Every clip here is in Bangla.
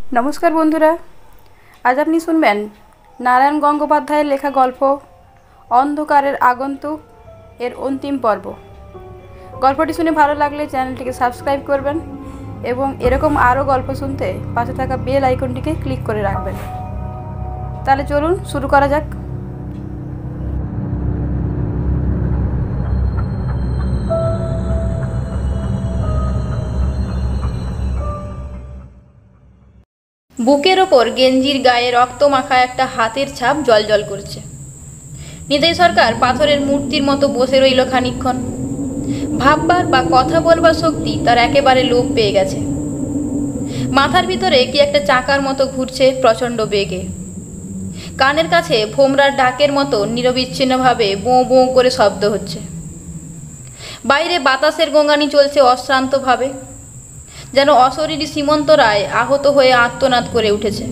नमस्कार बंधुरा आज अपनी सुनबेन नारायण गंगोपाध्यायेर लेखा गल्प अंधकारेर आगन्तुक एर अंतिम पर्व। गल्पटी शुने भालो लागले चैनलटिके सबस्क्राइब करबेन एबं एरकम आरो गल्प शुनते पाशे थाका बेल आइकनटिके क्लिक करे राखबेन। ताहले चलुन शुरू करा जाक। बुकेर ओपर गेंजिर गाये रक्त माखा एक हाथेर छाप जल करছে। निताई सरकार पाथरेर मूर्तिर मतो बसे रइल खानिकक्षण। भाबबार बा कथा बोलबार शक्ति तार एकेबारे लोप पेये गेছে। माथार भितरे कि एकटा चाकार मतो घुरছে प्रचंड बेगे। कानेर काछे भोमरार डाकेर मतो निरबिच्छिन्नभावे बों बों करे शब्द हच्छे। बाइरे बातासेर गोंगानी चलছে अश्रान्तभावे। যেন অশরীরী সীমন্ত রায় আহত হয়ে আর্তনাদ করে উঠেছে।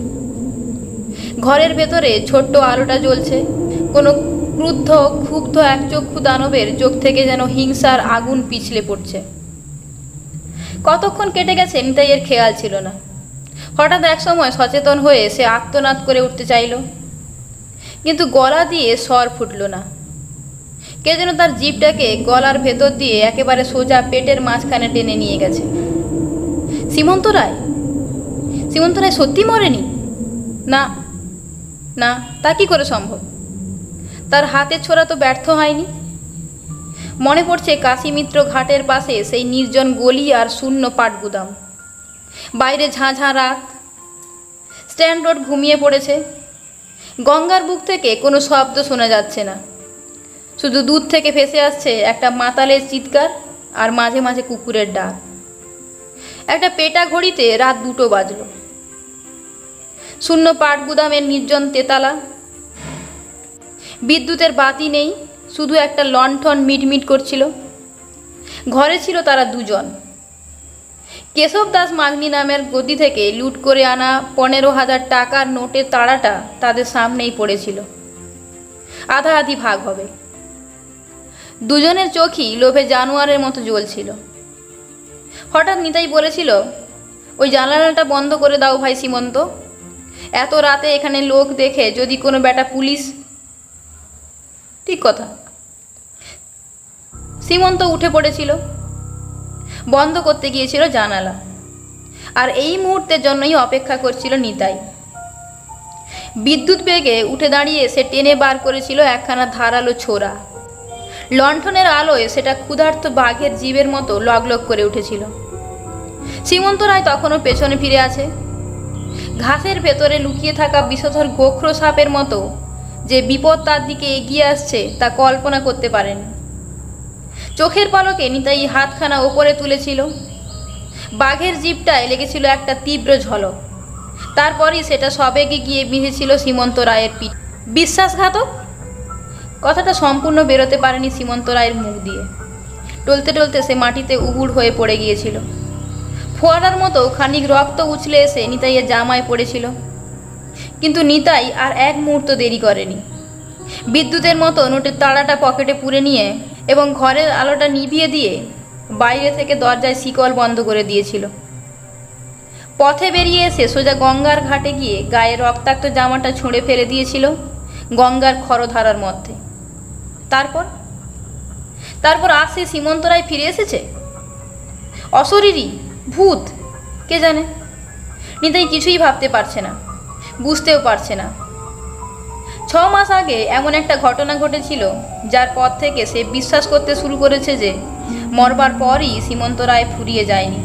ঘরের ভেতরে ছোট্ট আলোটা জ্বলছে। কোনো ক্রুদ্ধ ক্ষুব্ধ একচক্ষু দানবের চোখ থেকে যেন হিংসার আগুন পিছলে পড়ছে। কতক্ষণ কেটে গেছে নিতাইয়ের খেয়াল ছিল না। হঠাৎ এক সময় সচেতন হয়ে সে আর্তনাদ করে উঠতে চাইল, কিন্তু গলা দিয়ে স্বর ফুটল না। কে যেন তার জিভটাকে গলার ভেতর দিয়ে একেবারে সোজা পেটের মাঝখানে টেনে নিয়ে গেছে। सीमंत राय सत्यि मरेनी? ना ना, ता कि करे सम्भव? तार हाथेर छोड़ा तो व्यर्थ हयनि। मने पड़छे काशीमित्र घाटेर पाशे सेई निर्जन गली आर शून्य पाटगुदाम। बाइरे झाँ रात। स्टैंड रोड घुमिए पड़ेछे। गंगार बुक थेके कोनो शब्द शोना जाच्छे ना। शुधु दूर थेके भेसे आसछे एकटा मातालेर चित्कार आर माझे माझे कुकुरेर डाक। একটা পেটা ঘড়িতে রাত 2টো বাজলো। শূন্য পাটগুদামের নির্জন তেতালা। বিদ্যুতের বাতি নেই, শুধু একটা লণ্ঠন মিটমিট করছিল। ঘরে ছিল তারা দুজন। কেশব দাস মাগনি নামের গদি থেকে লুট করে আনা 15,000 টাকার নোটের তাড়াটা তাদের সামনেই পড়েছিল। আধা আধি ভাগ হবে। দুজনের চোখই লোভে জানোয়ারের মতো জ্বলছিল। হঠাৎ নিতাই বলেছিল, ওই জানালাটা বন্ধ করে দাও ভাই সীমন্ত। এত রাতে এখানে লোক দেখে যদি কোনো বেটা পুলিশ। ঠিক কথা। সীমন্ত উঠে পড়েছিল, বন্ধ করতে গিয়েছিল জানালা। আর এই মুহূর্তের জন্যই অপেক্ষা করছিল নিতাই। বিদ্যুৎ বেগে উঠে দাঁড়িয়ে সে টেনে বার করেছিল একখানা ধারালো ছোরা। লণ্ঠনের আলোয় সেটা ক্ষুধার্ত বাঘের জীবের মতো লগলগ করে উঠেছিল। সীমন্ত রায় তখনও পেছনে ফিরে আছে। ঘাসের ভেতরে লুকিয়ে থাকা বিষধর গোখরো সাপের মতো যে বিপদ তার দিকে এগিয়ে আসছে তা কল্পনা করতে পারেন। চোখের পলকে নিতাই হাতখানা ওপরে তুলেছিল। বাঘের জিভটায় লেগেছিল একটা তীব্র ঝলক। তারপরই সেটা সবেগে গিয়ে বিঁধেছিল সীমন্ত রায়ের পিঠ। বিশ্বাসঘাতক কথাটা সম্পূর্ণ বেরোতে পারেনি সীমন্ত রায়ের মুখ দিয়ে। টলতে টলতে সে মাটিতে উবুড় হয়ে পড়ে গিয়েছিল। ফোয়ারার মতো খানিক রক্ত উছলে এসে নিতাইয়ের জামায় পড়েছিল। কিন্তু নিতাই আর এক মুহূর্ত দেরি করেনি। বিদ্যুতের মতো নোটের তাড়াটা পকেটে পুরে নিয়ে এবং ঘরের আলোটা নিভিয়ে দিয়ে বাইরে থেকে দরজায় শিকল বন্ধ করে দিয়েছিল। পথে বেরিয়ে এসে সোজা গঙ্গার ঘাটে গিয়ে গায়ে রক্তাক্ত জামাটা ছুঁড়ে ফেলে দিয়েছিল গঙ্গার খরধারার মধ্যে। তারপর আসে সীমন্ত রায় ফিরে এসেছে। অশরীরী, ভূত, কে জানে। নিতাই কিছুই ভাবতে পারছে না, বুঝতেও পারছে না। 6 মাস আগে এমন একটা ঘটনা ঘটেছিল যার পর থেকে সে বিশ্বাস করতে শুরু করেছে যে মরবার পরই সীমন্ত রায় ফুরিয়ে যায়নি।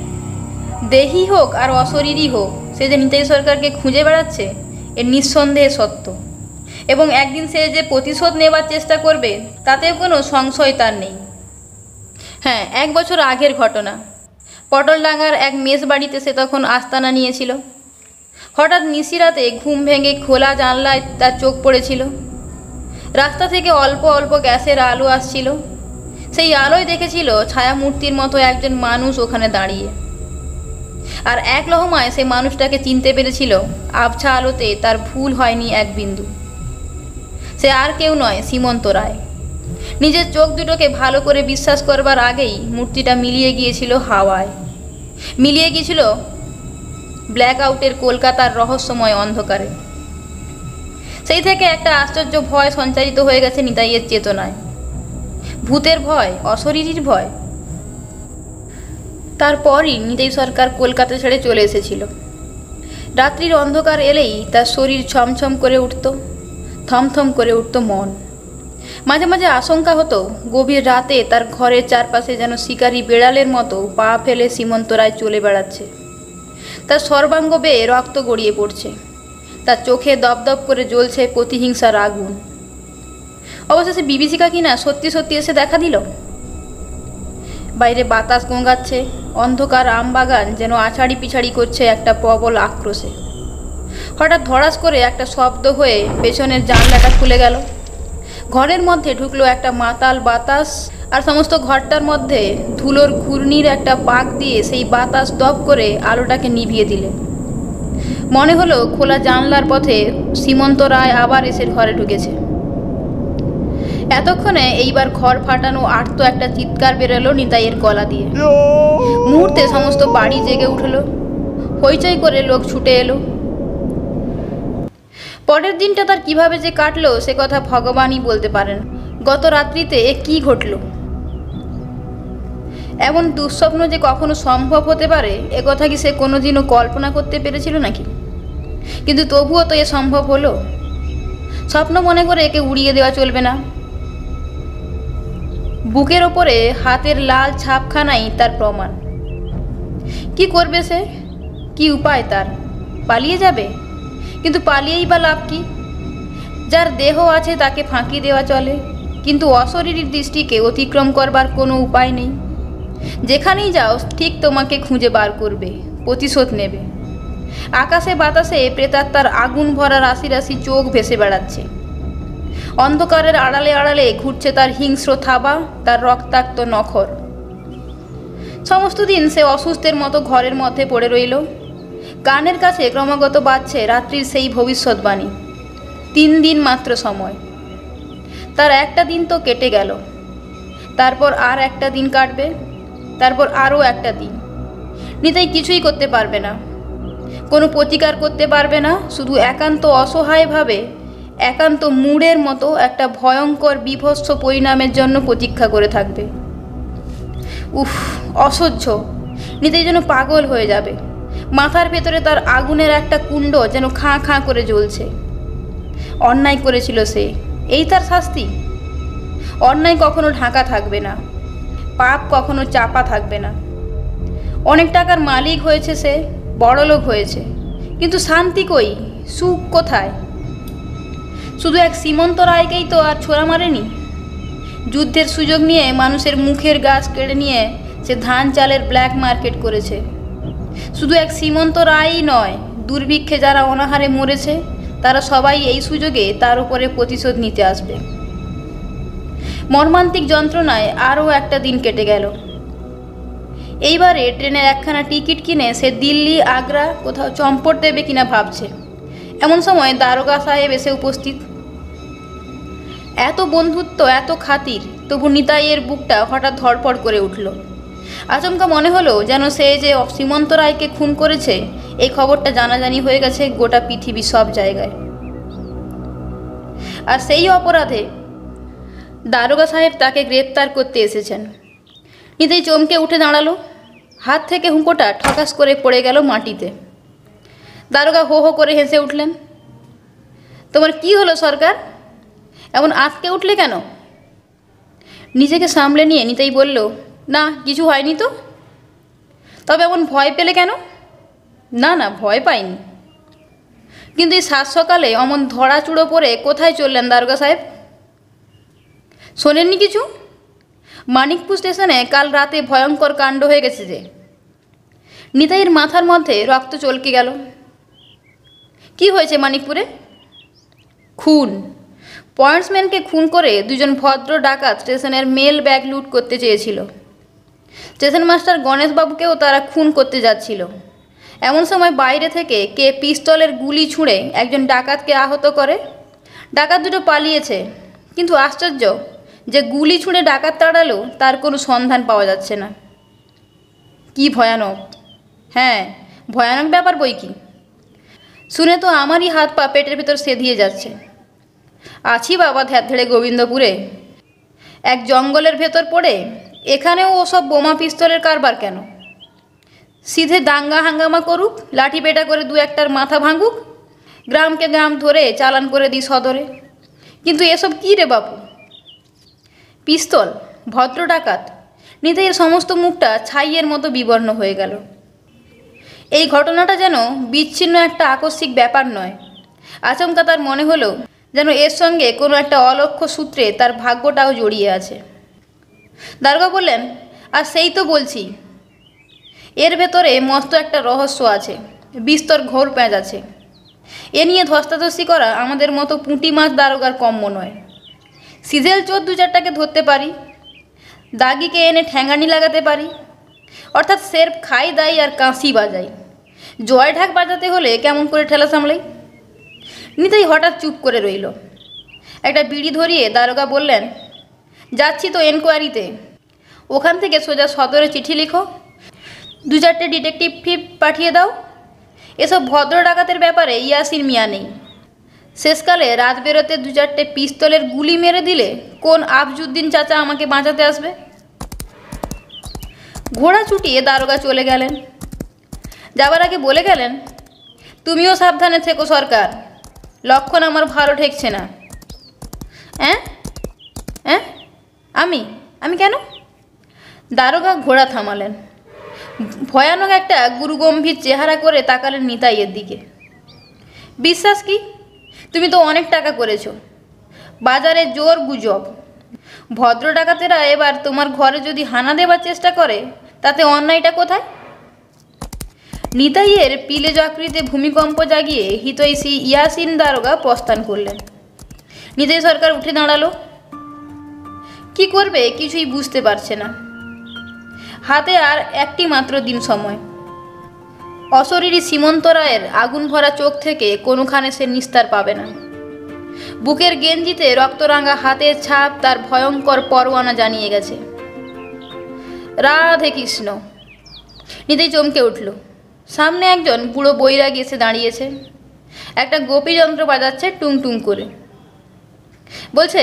দেহি হোক আর অশরীরী হোক, সে যে নিতাই সরকারকে খুঁজে বেড়াচ্ছে এর নিঃসন্দেহে সত্য। এবং একদিন সে যে প্রতিশোধ নেবার চেষ্টা করবে তাতেও কোনো সংশয় তার নেই। হ্যাঁ, 1 বছর আগের ঘটনা। পটলডাঙ্গার এক মেস বাড়িতে সে তখন আস্তানা নিয়েছিল। হঠাৎ নিশিরাতে ঘুম ভেঙে খোলা জানলায় তার চোখ পড়েছিল। রাস্তা থেকে অল্প অল্প গ্যাসের আলো আসছিল। সেই আলোয় দেখেছিল ছায়ামূর্তির মতো একজন মানুষ ওখানে দাঁড়িয়ে। আর এক লহমায় সে মানুষটাকে চিনতে পেরেছিল। আবছা আলোতে তার ভুল হয়নি এক বিন্দু। সে আর কেউ নয়, সীমন্ত রায়। নিজের চোখ দুটোকে ভালো করে বিশ্বাস করবার আগেই মূর্তিটা মিলিয়ে গিয়েছিল হাওয়ায়। মিলিয়ে গিয়েছিল ব্ল্যাক আউটের কলকাতার রহস্যময় অন্ধকারে। সেই থেকে একটা আশ্চর্য ভয় সঞ্চারিত হয়ে গেছে নিতাইয়ের চেতনায়। ভূতের ভয়, অশরীরীর ভয়। তারপরই নিতাই সরকার কলকাতা ছেড়ে চলে এসেছিল। রাত্রির অন্ধকার এলেই তার শরীর ছমছম করে উঠত, থমথম করে উঠত মন। মাঝে মাঝে আশঙ্কা হতো গভীর রাতে তার ঘরের চারপাশে যেন শিকারী বেড়ালের মতো পা ফেলে সীমন্ত রায় চলে বেড়াচ্ছে। তার সর্বাঙ্গ বেয়ে রক্ত গড়িয়ে পড়ছে, তার চোখে দপদপ করে জ্বলছে প্রতিহিংসার আগুন। অবশেষে বিভীষিকা কিনা সত্যি সত্যি এসে দেখা দিল। বাইরে বাতাস গোঙাচ্ছে, অন্ধকার আমবাগান যেন আছাড়ি পিছাড়ি করছে একটা প্রবল আক্রোশে। হঠাৎ ধড়াস করে একটা শব্দ হয়ে পেছনের জানলাটা খুলে গেল। ঘরের মধ্যে ঢুকলো একটা মাতাল বাতাস, আর সমস্ত ঘরটার মধ্যে ধুলোর ঘূর্ণির একটা পাক দিয়ে সেই বাতাস দপ করে আলোটাকে নিভিয়ে দিলে। মনে হলো খোলা জানলার পথে সীমন্ত রায় আবার এসে ঘরে ঢুকেছে। এতক্ষণে এইবার ঘর ফাটানো আর্ত একটা চিৎকার বেরোলো নিতাইয়ের গলা দিয়ে। মুহূর্তে সমস্ত বাড়ি জেগে উঠল, হইচই করে লোক ছুটে এলো। পরের দিনটা তার কিভাবে যে কাটলো সে কথা ভগবানই বলতে পারেন। গত রাত্রিতে কি ঘটল? এমন দুঃস্বপ্ন যে কখনো সম্ভব হতে পারে এ কথা কি সে কোনোদিনও কল্পনা করতে পেরেছিল নাকি? কিন্তু তবুও তো এ সম্ভব হলো। স্বপ্ন মনে করে একে উড়িয়ে দেওয়া চলবে না। বুকের ওপরে হাতের লাল ছাপখানাই তার প্রমাণ। কি করবে সে? কি উপায় তার? পালিয়ে যাবে? কিন্তু পালিয়েই বা লাভ কি? যার দেহ আছে তাকে ফাঁকি দেওয়া চলে, কিন্তু অশরীরীর দৃষ্টিকে অতিক্রম করবার কোনো উপায় নেই। যেখানেই যাও ঠিক তোমাকে খুঁজে বার করবে, প্রতিশোধ নেবে। আকাশে বাতাসে প্রেতাত্মার আগুন ভরা রাশি রাশি চোখ ভেসে বেড়াচ্ছে। অন্ধকারের আড়ালে আড়ালে ঘুরছে তার হিংস্র থাবা, তার রক্তাক্ত নখর। সমস্ত দিন সে অসুস্থের মতো ঘরের মধ্যে পড়ে রইল। কানের কাছে ক্রমাগত বাজছে রাত্রির সেই ভবিষ্যৎবাণী। 3 দিন মাত্র সময়। তার একটা দিন তো কেটে গেল, তারপর আর একটা দিন কাটবে, তারপর আরও একটা দিন। নিতাই কিছুই করতে পারবে না, কোনো প্রতিকার করতে পারবে না। শুধু একান্ত অসহায়ভাবে, একান্ত মূঢ়ের মতো একটা ভয়ঙ্কর বিভৎস পরিণামের জন্য প্রতীক্ষা করে থাকবে। উফ, অসহ্য! নিতাই যেন পাগল হয়ে যাবে। মাথার ভেতরে তার আগুনের একটা কুণ্ড যেন খাঁ খাঁ করে জ্বলছে। অন্যায় করেছিল সে, এই তার শাস্তি। অন্যায় কখনো ঢাকা থাকবে না, পাপ কখনো চাপা থাকবে না। অনেক টাকার মালিক হয়েছে সে, বড়লোক হয়েছে, কিন্তু শান্তি কই, সুখ কোথায়? শুধু এক সীমন্ত রায়কেই তো আর ছোড়া মারেনি। যুদ্ধের সুযোগ নিয়ে মানুষের মুখের গাছ কেড়ে নিয়ে সে ধান চালের ব্ল্যাক মার্কেট করেছে। শুধু এক সীমন্ত রায়ই নয়, দুর্ভিক্ষে যারা অনাহারে মরেছে তারা সবাই এই সুযোগে তার উপরে প্রতিশোধ নিতে আসবে। মর্মান্তিক যন্ত্রণায় আরও একটা দিন কেটে গেল। এইবারে ট্রেনের একখানা টিকিট কিনে সে দিল্লি, আগ্রা কোথাও চম্পট দেবে কিনা ভাবছে। এমন সময় দারোগা সাহেব এসে উপস্থিত। এত বন্ধুত্ব, এত খাতির, তবু নিতাইয়ের বুকটা হঠাৎ ধড়ফড় করে উঠল। আচমকা মনে হলো যেন সে যে সীমন্ত রায়কে খুন করেছে এই খবরটা জানাজানি হয়ে গেছে গোটা পৃথিবী সব জায়গায়। আর সেই অপরাধে দারোগা সাহেব তাকে গ্রেপ্তার করতে এসেছেন। নিতাই চমকে উঠে দাঁড়ালো। হাত থেকে হুঁকোটা ঠকাস করে পড়ে গেল মাটিতে। দারোগা হো হো করে হেসে উঠলেন। তোমার কি হলো সরকার? এমন আঁতকে উঠলে কেন? নিজেকে সামলে নিয়ে নিতাই বলল, না কিছু হয়নি তো। তবে এমন ভয় পেলে কেন? না না, ভয় পাইনি। কিন্তু এই সাত সকালে অমন ধরা চুড়ো পরে কোথায় চললেন দারোগা সাহেব? শোনেননি কিছু? মানিকপুর স্টেশনে কাল রাতে ভয়ঙ্কর কাণ্ড হয়ে গেছে যে। নিতাইয়ের মাথার মধ্যে রক্ত চলকে গেল। কি হয়েছে মানিকপুরে? খুন। পয়েন্টসম্যানকে খুন করে দুজন ভদ্র ডাকাত স্টেশনের মেল ব্যাগ লুট করতে চেয়েছিল। স্টেশন মাস্টার গণেশবাবুকেও তারা খুন করতে যাচ্ছিল। এমন সময় বাইরে থেকে কে পিস্তলের গুলি ছুঁড়ে একজন ডাকাতকে আহত করে। ডাকাত দুটো পালিয়েছে, কিন্তু আশ্চর্য যে গুলি ছুঁড়ে ডাকাত তাড়ালো তার কোনো সন্ধান পাওয়া যাচ্ছে না। কি ভয়ানক! হ্যাঁ, ভয়ানক ব্যাপার বই কি। শুনে তো আমারই হাত পা পেটের ভিতর সেধিয়ে যাচ্ছে। আছি বাবা ধ্যাড়ে গোবিন্দপুরে, এক জঙ্গলের ভেতর পড়ে, এখানেও ওসব বোমা পিস্তলের কারবার কেন? সিধে দাঙ্গা হাঙ্গামা করুক, লাঠি পেটা করে দু একটার মাথা ভাঙুক, গ্রামকে গ্রাম ধরে চালান করে দিই সদরে। কিন্তু এসব কী রে বাপু? পিস্তল, ভদ্র ডাকাত। নিতাইয়ের সমস্ত মুখটা ছাইয়ের মতো বিবর্ণ হয়ে গেল। এই ঘটনাটা যেন বিচ্ছিন্ন একটা আকস্মিক ব্যাপার নয়। আচমকা তার মনে হলো যেন এর সঙ্গে কোনো একটা অলক্ষ্য সূত্রে তার ভাগ্যটাও জড়িয়ে আছে। দারোগা বললেন, আর সেই তো বলছি, এর ভেতরে মস্ত একটা রহস্য আছে, বিস্তর ঘোর প্যাঁচ আছে। এ নিয়ে ধস্তাধস্তি করা আমাদের মতো পুঁটি মাছ দারোগার কম্য নয়। সিজেল চোর দু চারটাকে ধরতে পারি, দাগিকে এনে ঠ্যাঙ্গানি লাগাতে পারি, অর্থাৎ সেরফ খাই দাই আর কাঁসি বাজাই। জয় ঢাক বাজাতে হলে কেমন করে ঠেলা সামলাই? নিতাই হঠাৎ চুপ করে রইল। একটা বিড়ি ধরিয়ে দারোগা বললেন, যাচ্ছি তো এনকোয়ারিতে, ওখান থেকে সোজা সদরে চিঠি লিখো, দু চারটে ডিটেকটিভ ফিপ পাঠিয়ে দাও। এসব ভদ্র ডাকাতের ব্যাপারে ইয়াসির মিয়া নেই। শেষকালে রাত বেরোতে দু চারটে পিস্তলের গুলি মেরে দিলে কোন আফজুদ্দিন চাচা আমাকে বাঁচাতে আসবে? ঘোড়া ছুটিয়ে দারোগা চলে গেলেন। যাবার আগে বলে গেলেন, তুমিও সাবধানে থেকো সরকার, লক্ষণ আমার ভালো ঠেকছে না। হ্যাঁ হ্যাঁ, আমি আমি কেন? দারোগা ঘোড়া থামালেন। ভয়ানক একটা গুরুগম্ভীর চেহারা করে তাকালেন নিতাইয়ের দিকে। বিশ্বাস কি? তুমি তো অনেক টাকা করেছো, বাজারে জোর গুজব। ভদ্র ডাকাতেরা এবার তোমার ঘরে যদি হানা দেবার চেষ্টা করে, তাতে অন্যায়টা কোথায়? নিতাইয়ের পিলে চাকরিতে ভূমিকম্প জাগিয়ে হিতৈষী ইয়াসিন দারোগা প্রস্থান করলেন। নিতাই সরকার উঠে দাঁড়ালো। কি করবে কিছুই বুঝতে পারছে না। হাতে আর একটি মাত্র দিন সময়। অশরীরী সীমন্ত রায়ের আগুন ভরা চোখ থেকে কোনোখানে সে নিস্তার পাবে না। বুকের গেঞ্জিতে রক্তরাঙা হাতের ছাপ তার ভয়ঙ্কর পরোয়ানা জানিয়ে গেছে। রাধে কৃষ্ণ। নিতাই চমকে উঠল। সামনে একজন বুড়ো বৈরাগী এসে দাঁড়িয়েছে, একটা গোপী যন্ত্র বাজাচ্ছে টুং টুং করে। বলছে,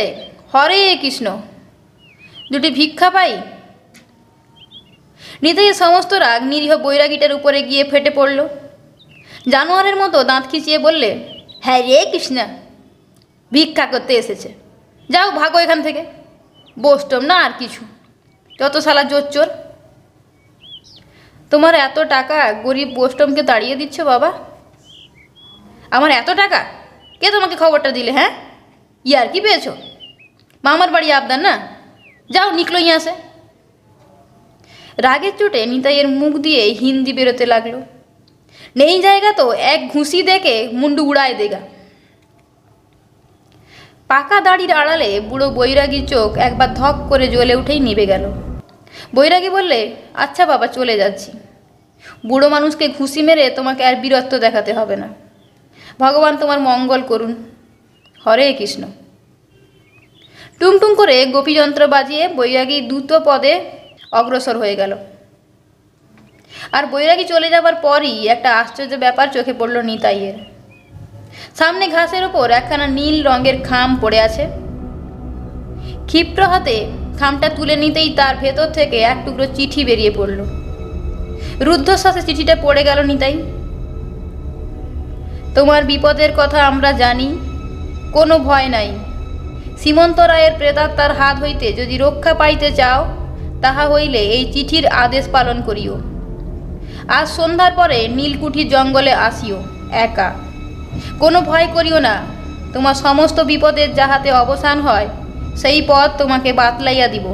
হরে কৃষ্ণ, দুটি ভিক্ষা পাই। নিতাইয়ের সমস্ত রাগ নিরীহ বৈরাগীটার উপরে গিয়ে ফেটে পড়ল। জানোয়ারের মতো দাঁত খিচিয়ে বললে, হ্যাঁ রে কৃষ্ণা, ভিক্ষা করতে এসেছে, যাও ভাগো এখান থেকে। বসটম না আর কিছু, যত শালা জোচ্চোর। তোমার এত টাকা গরিব বসটমকে তাড়িয়ে দিচ্ছ বাবা? আমার এত টাকা? কে তোমাকে খবরটা দিলে? হ্যাঁ, ইয়ার কি পেয়েছো? মামার বাড়ি আবদার না, যাও নিকলো ইয়া সে। রাগের চোটে নিতাইয়ের মুখ দিয়ে হিন্দি বেরোতে লাগলো। নেই জায়গা তো এক ঘুষি দেখে মুন্ডু উড়ায় দেগা। পাকা দাড়ির আড়ালে বুড়ো বৈরাগীর চোখ একবার ধক করে জ্বলে উঠেই নিভে গেল। বৈরাগী বললে, আচ্ছা বাবা, চলে যাচ্ছি। বুড়ো মানুষকে ঘুষি মেরে তোমাকে আর বীরত্ব দেখাতে হবে না। ভগবান তোমার মঙ্গল করুন। হরে কৃষ্ণ। টুংটুং করে গোপীযন্ত্র বাজিয়ে বৈরাগী দ্রুত পদে অগ্রসর হয়ে গেল। আর বৈরাগী চলে যাবার পরই একটা আশ্চর্য ব্যাপার চোখে পড়ল নিতাইয়ের। সামনে ঘাসের ওপর একখানা নীল রঙের খাম পড়ে আছে। ক্ষিপ্র হাতে খামটা তুলে নিতেই তার ভেতর থেকে এক টুকরো চিঠি বেরিয়ে পড়ল। রুদ্ধশ্বাসে চিঠিটা পড়ে গেল নিতাই। তোমার বিপদের কথা আমরা জানি, কোনো ভয় নাই। সীমন্ত রায়ের প্রেতাত্মার হাত হইতে যদি রক্ষা পাইতে চাও, তাহা হইলে এই চিঠির আদেশ পালন করিও। আজ সন্ধ্যার পরে নীলকুঠির জঙ্গলে আসিও একা। কোনো ভয় করিও না, তোমার সমস্ত বিপদের যাহাতে অবসান হয় সেই পথ তোমাকে বাতলাইয়া দিব।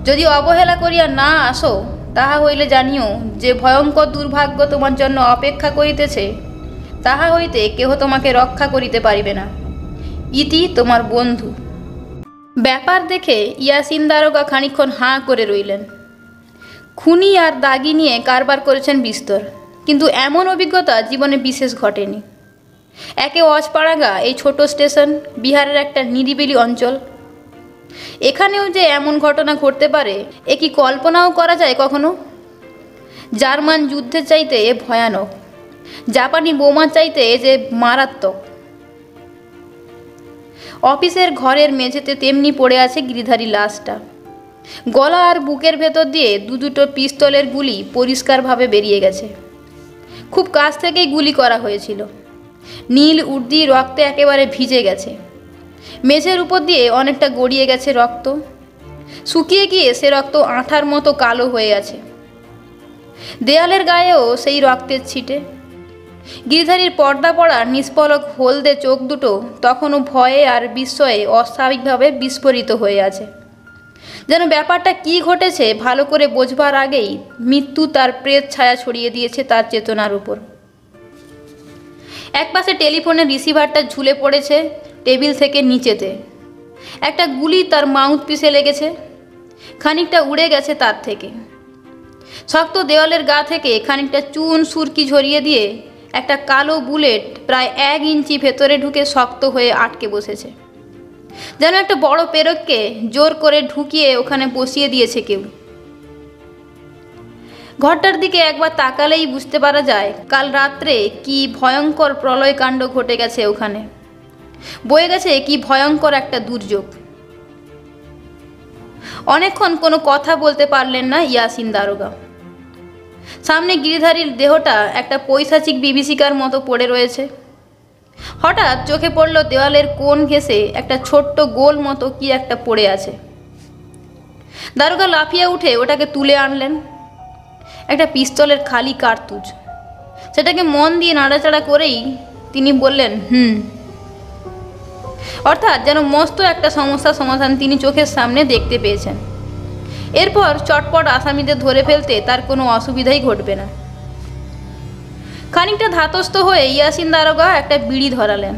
যদি অবহেলা করিয়া না আসো, তাহা হইলে জানিও যে ভয়ঙ্কর দুর্ভাগ্য তোমার জন্য অপেক্ষা করিতেছে, তাহা হইতে কেহ তোমাকে রক্ষা করিতে পারিবে না। ইতি তোমার বন্ধু। ব্যাপার দেখে ইয়াসিন দারোগা খানিকক্ষণ হাঁ করে রইলেন। খুনি আর দাগি নিয়ে কারবার করেছেন বিস্তর, কিন্তু এমন অভিজ্ঞতা জীবনে বিশেষ ঘটেনি। একে অজপাড়াগা এই ছোট স্টেশন, বিহারের একটা নিরিবিলি অঞ্চল, এখানেও যে এমন ঘটনা ঘটতে পারে এ কি কল্পনাও করা যায় কখনো? জার্মান যুদ্ধের চাইতে এ ভয়ানক, জাপানি বোমার চাইতে যে মারাত্মক। অফিসের ঘরের মেঝেতে তেমনি পড়ে আছে গিরিধারী লাশটা। গলা আর বুকের ভেতর দিয়ে দুটো পিস্তলের গুলি পরিষ্কারভাবে বেরিয়ে গেছে। খুব কাছ থেকেই গুলি করা হয়েছিল। নীল উর্দি রক্তে একেবারে ভিজে গেছে। মেঝের উপর দিয়ে অনেকটা গড়িয়ে গেছে রক্ত। শুকিয়ে গিয়ে সে রক্ত আঠার মতো কালো হয়ে আছে। দেয়ালের গায়েও সেই রক্তের ছিটে। গিরিধারীর পর্দা পড়া নিষ্পলক হলদে চোখ দুটো তখনও ভয়ে আর বিস্ময়ে অস্বাভাবিকভাবে বিস্ফোরিত হয়ে আছে। যেন ব্যাপারটা কি ঘটেছে ভালো করে বোঝবার আগেই মৃত্যু তার প্রেত ছায়া ছড়িয়ে দিয়েছে তার চেতনার উপর। একপাশে টেলিফোনের রিসিভারটা ঝুলে পড়েছে টেবিল থেকে নিচেতে। একটা গুলি তার মাউথ পিসে লেগেছে, খানিকটা উড়ে গেছে তার থেকে। শক্ত দেওয়ালের গা থেকে খানিকটা চুন সুরকি ঝরিয়ে দিয়ে একটা কালো বুলেট প্রায় 1 ইঞ্চি ভেতরে ঢুকে শক্ত হয়ে আটকে বসেছে। যেন একটা বড় পেরেককে জোর করে ঢুকিয়ে ওখানে বসিয়ে দিয়েছে কেউ। ঘরটার দিকে একবার তাকালেই বুঝতে পারা যায় কাল রাত্রে কি ভয়ঙ্কর প্রলয়কাণ্ড ঘটে গেছে ওখানে। বয়ে গেছে কি ভয়ঙ্কর একটা দুর্যোগ। অনেকক্ষণ কোনো কথা বলতে পারলেন না ইয়াসিন দারোগা। সামনে গিরিধারীর দেহটা একটা পৈশাচিক বিভীষিকার মতো পড়ে রয়েছে। হঠাৎ চোখে পড়ল দেওয়ালের কোণ ঘেঁষে একটা ছোট্ট গোল মতো কি একটা পড়ে আছে। দারোগা লাফিয়ে উঠে ওটাকে তুলে আনলেন। একটা পিস্তলের খালি কার্তুজ। সেটাকে মন দিয়ে নাড়াচাড়া করেই তিনি বললেন, অর্থাৎ যেন মস্ত একটা সমস্যার সমাধান তিনি চোখের সামনে দেখতে পেয়েছেন। এরপর চটপট আসামিদের ধরে ফেলতে তার কোনো অসুবিধাই ঘটবে না। খানিকটা ধাতস্থ হয়ে ইয়াসিন দারোগা একটা বিড়ি ধরালেন।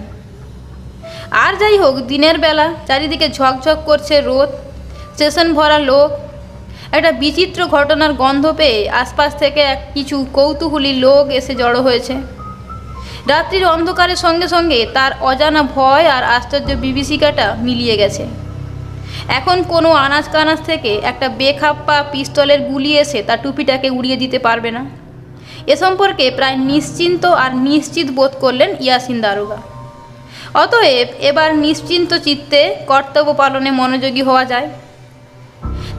আর যাই হোক, দিনের বেলা চারিদিকে ঝকঝক করছে রোদ, স্টেশন ভরা লোক। একটা বিচিত্র ঘটনার গন্ধ পেয়ে আশপাশ থেকে কিছু কৌতূহলী লোক এসে জড়ো হয়েছে। রাত্রির অন্ধকারের সঙ্গে সঙ্গে তার অজানা ভয় আর আশ্চর্য বিভীষিকাটা মিলিয়ে গেছে। এখন কোনো আনাজ কানাজ থেকে একটা বেখাপ্পা পিস্তলের গুলি এসে তার টুপিটাকে উড়িয়ে দিতে পারবে না। এ সম্পর্কে প্রায় নিশ্চিন্ত আর নিশ্চিত বোধ করলেন ইয়াসিন দারোগা। অতএব এবার নিশ্চিন্ত চিত্তে কর্তব্য পালনে মনোযোগী হওয়া যায়।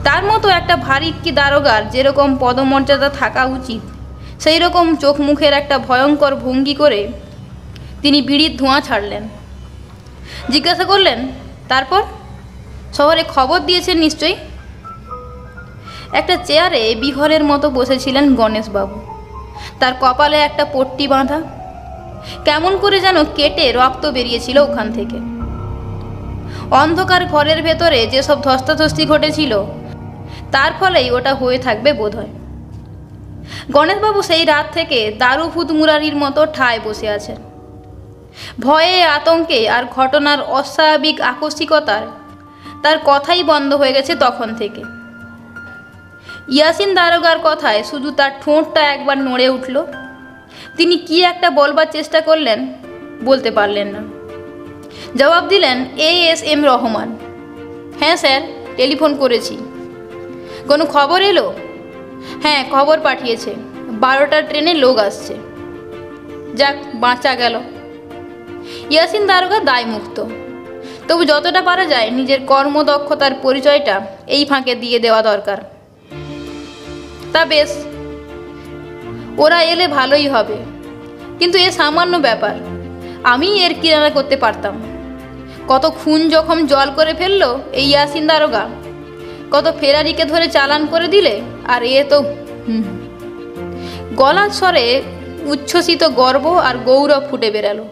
তার মতো একটা ভারিক্কি দারোগার যেরকম পদমর্যাদা থাকা উচিত, সেই রকম চোখ মুখের একটা ভয়ঙ্কর ভঙ্গি করে তিনি বিড়ির ধোঁয়া ছাড়লেন। জিজ্ঞাসা করলেন, তারপর শহরে খবর দিয়েছেন নিশ্চয়ই? একটা চেয়ারে বিহরের মতো বসেছিলেন গণেশবাবু। তার কপালে একটা পট্টি বাঁধা। কেমন করে যেন কেটে রক্ত বেরিয়েছিল ওখান থেকে। অন্ধকার ঘরের ভেতরে যেসব ধস্তাধস্তি ঘটেছিল তার ফলেই ওটা হয়ে থাকবে বোধহয়। গণেশবাবু সেই রাত থেকে দারুভূত মুরারির মতো ঠায় বসে আছেন। ভয়ে আতঙ্কে আর ঘটনার অস্বাভাবিক আকস্মিকতার তার কথাই বন্ধ হয়ে গেছে তখন থেকে। ইয়াসিন দারোগার কথায় শুধু তার ঠোঁটটা একবার নড়ে উঠল। তিনি কি একটা বলবার চেষ্টা করলেন, বলতে পারলেন না। জবাব দিলেন, ASM রহমান। হ্যাঁ স্যার, টেলিফোন করেছি। কোনো খবর এলো? হ্যাঁ, খবর পাঠিয়েছে। 12টার ট্রেনে লোক আসছে। যাক, বাঁচা গেল। ইয়াসিন দারোগা দায়মুক্ত। তবু যতটা পারা যায় নিজের কর্মদক্ষতার পরিচয়টা এই ফাঁকে দিয়ে দেওয়া দরকার। তা বেশ, ওরা এলে ভালোই হবে, কিন্তু এ সামান্য ব্যাপার। আমি এর কিনারা করতে পারতাম। কত খুন জখম জল করে ফেললো এই ইয়াসিন দারোগা। কত ফেরারিকে ধরে চালান করে দিলে। আর এ তো গলার স্বরে উচ্ছ্বসিত গর্ব আর গৌরব ফুটে বেরালো।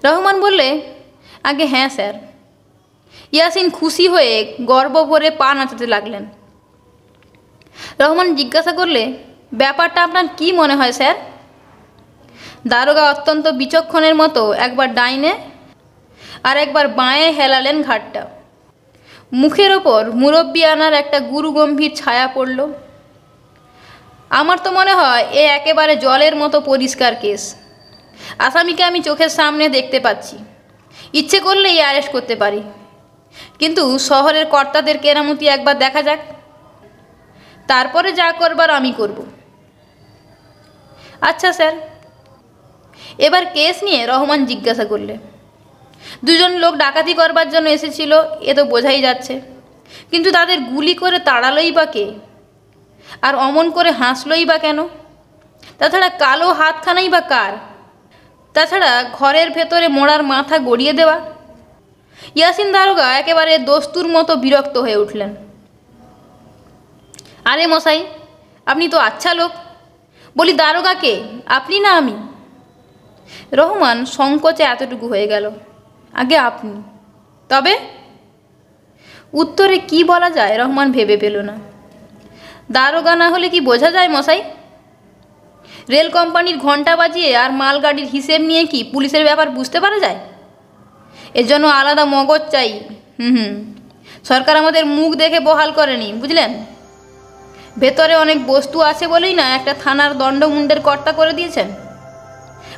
রহমান বললে, আগে হ্যাঁ স্যার। ইয়াসিন খুশি হয়ে গর্ব ভরে পা নাচাতে লাগলেন। রহমান জিজ্ঞাসা করলে, ব্যাপারটা আপনার কি মনে হয় স্যার? দারোগা অত্যন্ত বিচক্ষণের মতো একবার ডাইনে আর একবার বাঁয়ে হেলালেন ঘাটটা। মুখের ওপর মুরব্বিয়ানার একটা গুরুগম্ভীর ছায়া পড়ল। আমার তো মনে হয় এ একেবারে জলের মতো পরিষ্কার কেস। আসামিকে আমি চোখের সামনে দেখতে পাচ্ছি। ইচ্ছে করলেই অ্যারেস্ট করতে পারি। কিন্তু শহরের কর্তাদের কেরামতি একবার দেখা যাক, তারপরে যা করবার আমি করব। আচ্ছা স্যার। এবার কেস নিয়ে রহমান জিজ্ঞাসা করলে, দুজন লোক ডাকাতি করবার জন্য এসেছিল, এ তো বোঝাই যাচ্ছে, কিন্তু তাদের গুলি করে তাড়ালোই বা কে, আর অমন করে হাসলই বা কেন? তাছাড়া কালো হাতখানাই বা কার? তাছাড়া ঘরের ভেতরে মোড়ার মাথা গড়িয়ে দেওয়া? ইয়াসিন দারোগা একেবারে দস্তুর মতো বিরক্ত হয়ে উঠলেন। আরে মশাই, আপনি তো আচ্ছা লোক, বলি দারোগা কে, আপনি না আমি? রহমান সংকোচে এতটুকু হয়ে গেল, আগে আপনি। তবে উত্তরে কি বলা যায় রহমান ভেবে পেল না। দারোগা না হলে কি বোঝা যায় মশাই? রেল কোম্পানির ঘন্টা বাজিয়ে আর মালগাড়ির হিসেব নিয়ে কি পুলিশের ব্যাপার বুঝতে পারা যায়? এর জন্য আলাদা মগজ চাই। সরকার আমাদের মুখ দেখে বহাল করেনি, বুঝলেন? ভেতরে অনেক বস্তু আছে বলেই না একটা থানার দণ্ডমুণ্ডের কর্তা করে দিয়েছেন।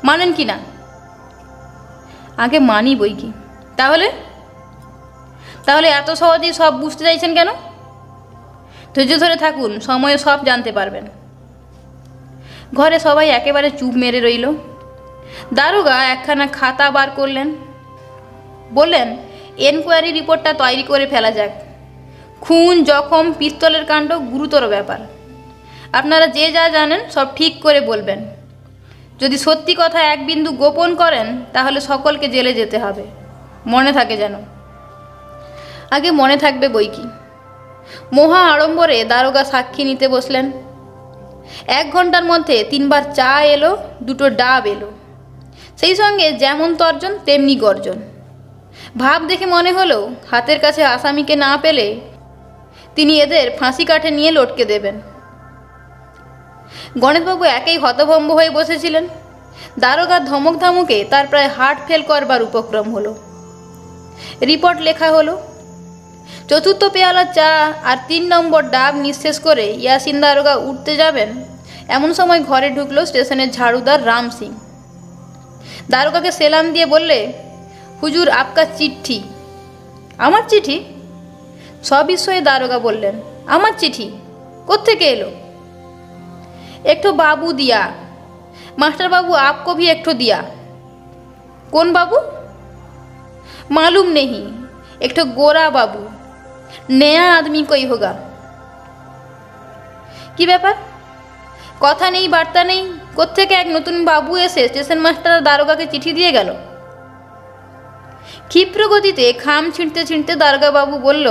মানেন কি না? আগে মানি বই কি। তাহলে এত সহজেই সব বুঝতে চাইছেন কেন? ধৈর্য ধরে থাকুন, সময়ে সব জানতে পারবেন। ঘরে সবাই একেবারে চুপ মেরে রইল। দারোগা একখানা খাতা বার করলেন, বললেন, এনকোয়ারি রিপোর্টটা তৈরি করে ফেলা যাক। খুন, জখম, পিস্তলের কাণ্ড গুরুতর ব্যাপার। আপনারা যে যা জানেন সব ঠিক করে বলবেন। যদি সত্যি কথা এক বিন্দু গোপন করেন তাহলে সকলকে জেলে যেতে হবে, মনে থাকে যেন। আগে মনে থাকবে বই কি। মহা আড়ম্বরে দারোগা সাক্ষী নিতে বসলেন। 1 ঘন্টার মধ্যে 3 বার চা এলো, 2টো ডাব এলো, সেই সঙ্গে যেমন তর্জন তেমনি গর্জন। ভাব দেখে মনে হলো হাতের কাছে আসামিকে না পেলে তিনি এদের ফাঁসি কাঠে নিয়ে লটকে দেবেন। গণেশবাবু একেই হতভম্ব হয়ে বসেছিলেন। দারোগার ধমক ধামুকে তার প্রায় হার্ট ফেল করবার উপক্রম হলো। রিপোর্ট লেখা হলো। 4র্থ পেয়ালা চা আর 3 নম্বর ডাব নিঃশেষ করে ইয়াসিন দারোগা উঠতে যাবেন, এমন সময় ঘরে ঢুকলো স্টেশনের ঝাড়ুদার রাম সিং। দারোগাকে সেলাম দিয়ে বললে, হুজুর আপকা চিঠি। আমার চিঠি? সবিস্ময়ে দারোগা বললেন, আমার চিঠি কোত্থেকে এলো? একটু বাবু দিয়া, मास्टर बाबू आपको भी एक ठो दिया। कौन बाबू? मालूम नहीं, एक ठो गोरा बाबू, नया आदमी कोई होगा। কি ব্যাপার? কথা নেই, বার্তা নেই, কোত্থেকে এক নতুন বাবু এসে স্টেশন মাস্টার আর দারোগাকে চিঠি দিয়ে গেল। ক্ষিপ্র গতিতে খাম ছিঁড়তে ছিঁড়তে দারোগা বাবু বলল,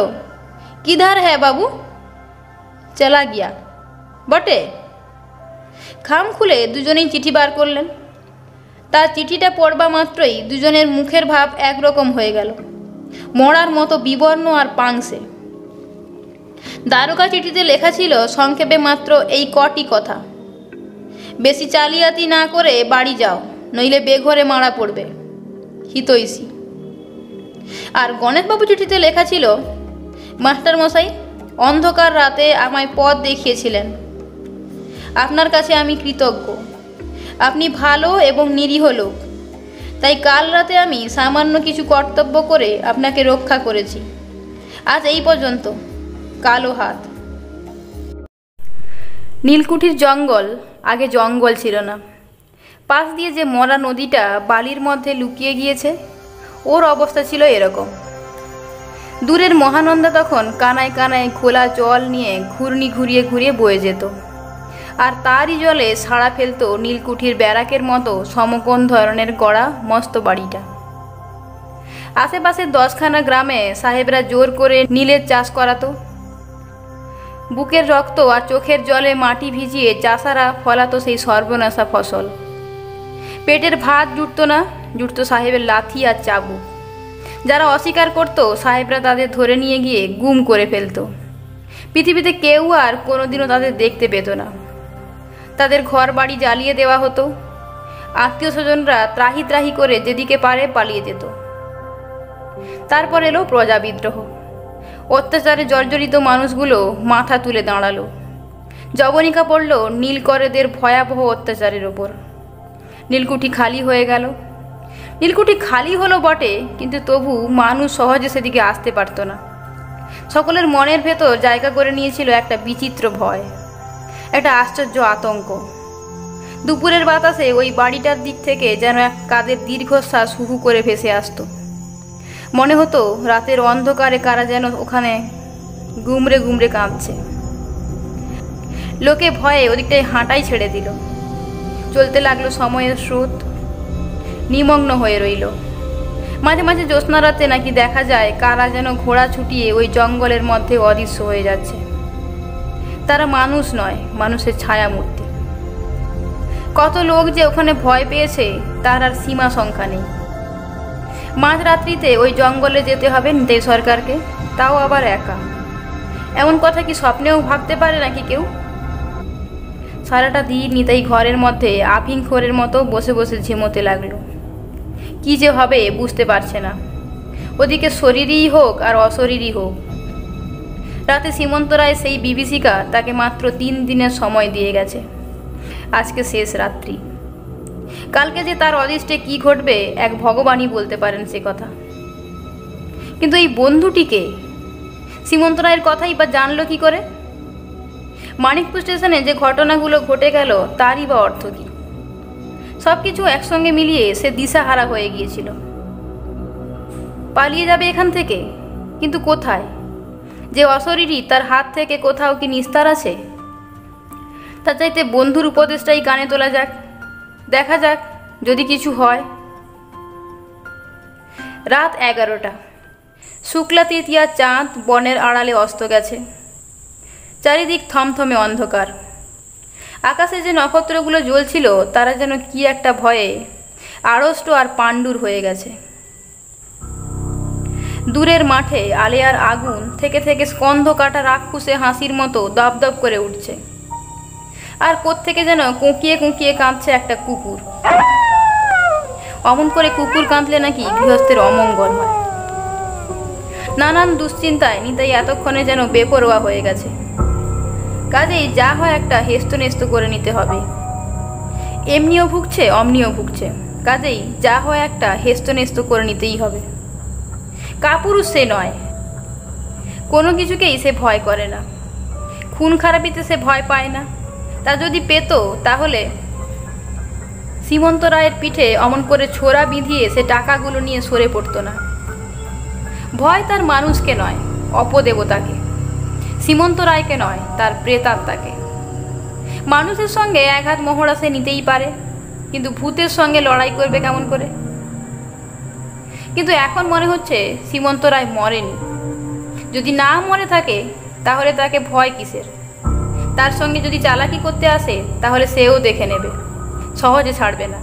কিধার হ্যাঁ বাবু? চলা গিয়া। বটে। খাম খুলে দুজনেই চিঠি বার করলেন। তার চিঠিটা পড়বা মাত্রই দুজনের মুখের ভাব একরকম হয়ে গেল, মরার মতো বিবর্ণ আর পাংশে। দারোগা চিঠিতে লেখা ছিল সংক্ষেপে মাত্র এই কটি কথা, বেশি চালিয়াতি না করে বাড়ি যাও, নইলে বেঘরে মারা পড়বে, হিতৈষী। আর গণেশবাবু চিঠিতে লেখা ছিল, মাস্টার মশাই, অন্ধকার রাতে আমায় পথ দেখিয়েছিলেন, আপনার কাছে আমি কৃতজ্ঞ। আপনি ভালো এবং নিরীহ লোক, তাই কাল রাতে আমি সামান্য কিছু কর্তব্য করে আপনাকে রক্ষা করেছি। আজ এই পর্যন্ত। কালো হাত। নীলকুঠির জঙ্গল আগে জঙ্গল ছিল না। পাশ দিয়ে যে মরা নদীটা বালির মধ্যে লুকিয়ে গিয়েছে, ওর অবস্থা ছিল এরকম। দূরের মহানন্দা তখন কানায় কানায় খোলা জল নিয়ে ঘূর্ণি ঘুরিয়ে ঘুরিয়ে বয়ে যেত, আর তারই জলে সাড়া ফেলত নীলকুঠির ব্যারাকের মতো সমকোণ ধরনের গড়া মস্ত বাড়িটা। আশেপাশের 10খানা গ্রামে সাহেবরা জোর করে নীলের চাষ করাতো। বুকের রক্ত আর চোখের জলে মাটি ভিজিয়ে চাষারা ফলাতো সেই সর্বনাশা ফসল। পেটের ভাত জুটতো না, জুটতো সাহেবের লাথি আর চাবুক। যারা অস্বীকার করত, সাহেবরা তাদের ধরে নিয়ে গিয়ে গুম করে ফেলত। পৃথিবীতে কেউ আর কোনোদিনও তাদের দেখতে পেত না। তাদের ঘর বাড়ি জ্বালিয়ে দেওয়া হতো। আত্মীয় স্বজনরা ত্রাহি ত্রাহি করে যেদিকে পারে পালিয়ে যেত। তারপর এলো প্রজা বিদ্রোহ। অত্যাচারে জর্জরিত মানুষগুলো মাথা তুলে দাঁড়ালো। জবনিকা পড়ল নীলকরেদের ভয়াবহ অত্যাচারের ওপর। নীলকুঠি খালি হয়ে গেল। নীলকুঠি খালি হলো বটে, কিন্তু তবু মানুষ সহজে সেদিকে আসতে পারত না। সকলের মনের ভেতর জায়গা করে নিয়েছিল একটা বিচিত্র ভয়, একটা আশ্চর্য আতঙ্ক। দুপুরের বাতাসে ওই বাড়িটার দিক থেকে যেন এক কাদের দীর্ঘশ্বাস হু হু করে ভেসে আসতো। মনে হতো রাতের অন্ধকারে কারা যেন ওখানে গুমড়ে গুমড়ে কাঁদছে। লোকে ভয়ে ওদিকটায় হাঁটাই ছেড়ে দিল। চলতে লাগলো সময়ের স্রোত, নিমগ্ন হয়ে রইল। মাঝে মাঝে জ্যোৎস্না রাতে নাকি দেখা যায় কারা যেন ঘোড়া ছুটিয়ে ওই জঙ্গলের মধ্যে অদৃশ্য হয়ে যাচ্ছে। তারা মানুষ নয়, মানুষের ছায়া মূর্তি। কত লোক যে ওখানে ভয় পেয়েছে তার আর সীমা সংখ্যা নেই। মাঝরাত্রিতে ওই জঙ্গলে যেতে হবে নিতাই সরকারকে, তাও আবার একা। এমন কথা কি স্বপ্নেও ভাবতে পারে নাকি কেউ? সারাটা দিন নিতাই ঘরের মধ্যে আফিংখোরের মতো বসে বসে ঝিমোতে লাগলো। কি যে হবে বুঝতে পারছে না। ওদিকে শরীরই হোক আর অশরীরই হোক, রাতে সীমন্ত রায় সেই বিভীষিকা তাকে মাত্র 3 দিনের সময় দিয়ে গেছে। আজকে শেষ রাত্রি। কালকে যে তার অদৃষ্টে কি ঘটবে এক ভগবানই বলতে পারেন সে কথা। কিন্তু এই বন্ধুটিকে সীমন্ত রায়ের কথাই বা জানলো কি করে? মানিকপুর স্টেশনে যে ঘটনাগুলো ঘটে গেল তারই বা অর্থ কি? সব কিছু একসঙ্গে মিলিয়ে সে দিশাহারা হয়ে গিয়েছিল। পালিয়ে যাবে এখান থেকে, কিন্তু কোথায়? যে অশরীরী তার হাত থেকে কোথাও কি নিস্তার আছে? তার চাইতে বন্ধুর উপদেশটাই কানে তোলা যাক, দেখা যাক যদি কিছু হয়। রাত 11টা। শুক্লা তৃতীয়া চাঁদ বনের আড়ালে অস্ত গেছে। চারিদিক থমথমে অন্ধকার। আকাশে যে নক্ষত্রগুলো জ্বলছিল তারা যেন কি একটা ভয়ে আড়ষ্ট আর পাণ্ডুর হয়ে গেছে। দূরের মাঠে আলেয়ার আগুন থেকে থেকে স্কন্ধ কাটা রাক্ষুসে হাসির মতো দপদপ করে উঠছে। আর কোত্থেকে যেন কুঁকিয়ে কুঁকিয়ে কাঁদছে একটা কুকুর। অমন করে কুকুর কাঁদলে নাকি গৃহস্থের অমঙ্গল হয়। নানান দুশ্চিন্তায় নিতাই এতক্ষণে যেন বেপরোয়া হয়ে গেছে। কাজেই যা হয় একটা হেস্তনেস্ত করে নিতে হবে। এমনিও ভুগছে, অমনিও ভুগছে, কাজেই যা হয় একটা হেস্তনেস্ত করে নিতেই হবে। কাপুরুষ সে নয়, কোনো কিছুকেই সে ভয় করে না। খুন খারাপিতে সে ভয় পায় না। তা যদি পেত তাহলে সীমন্ত রায়ের পিঠে অমন করে ছোরা বিঁধিয়ে সে টাকাগুলো নিয়ে সরে পড়তো না। ভয় তার মানুষকে নয়, অপদেবতাকে। সীমন্ত রায়কে নয়, তার প্রেতাত্মাকে। মানুষের সঙ্গে এক হাত মহড়া সে নিতেই পারে, কিন্তু ভূতের সঙ্গে লড়াই করবে কেমন করে? কিন্তু এখন মনে হচ্ছে সীমন্ত রায় মরেনি। যদি না মরে থাকে তাহলে তাকে ভয় কিসের? তার সঙ্গে যদি চালাকি করতে আসে তাহলে সেও দেখে নেবে, সহজে ছাড়বে না।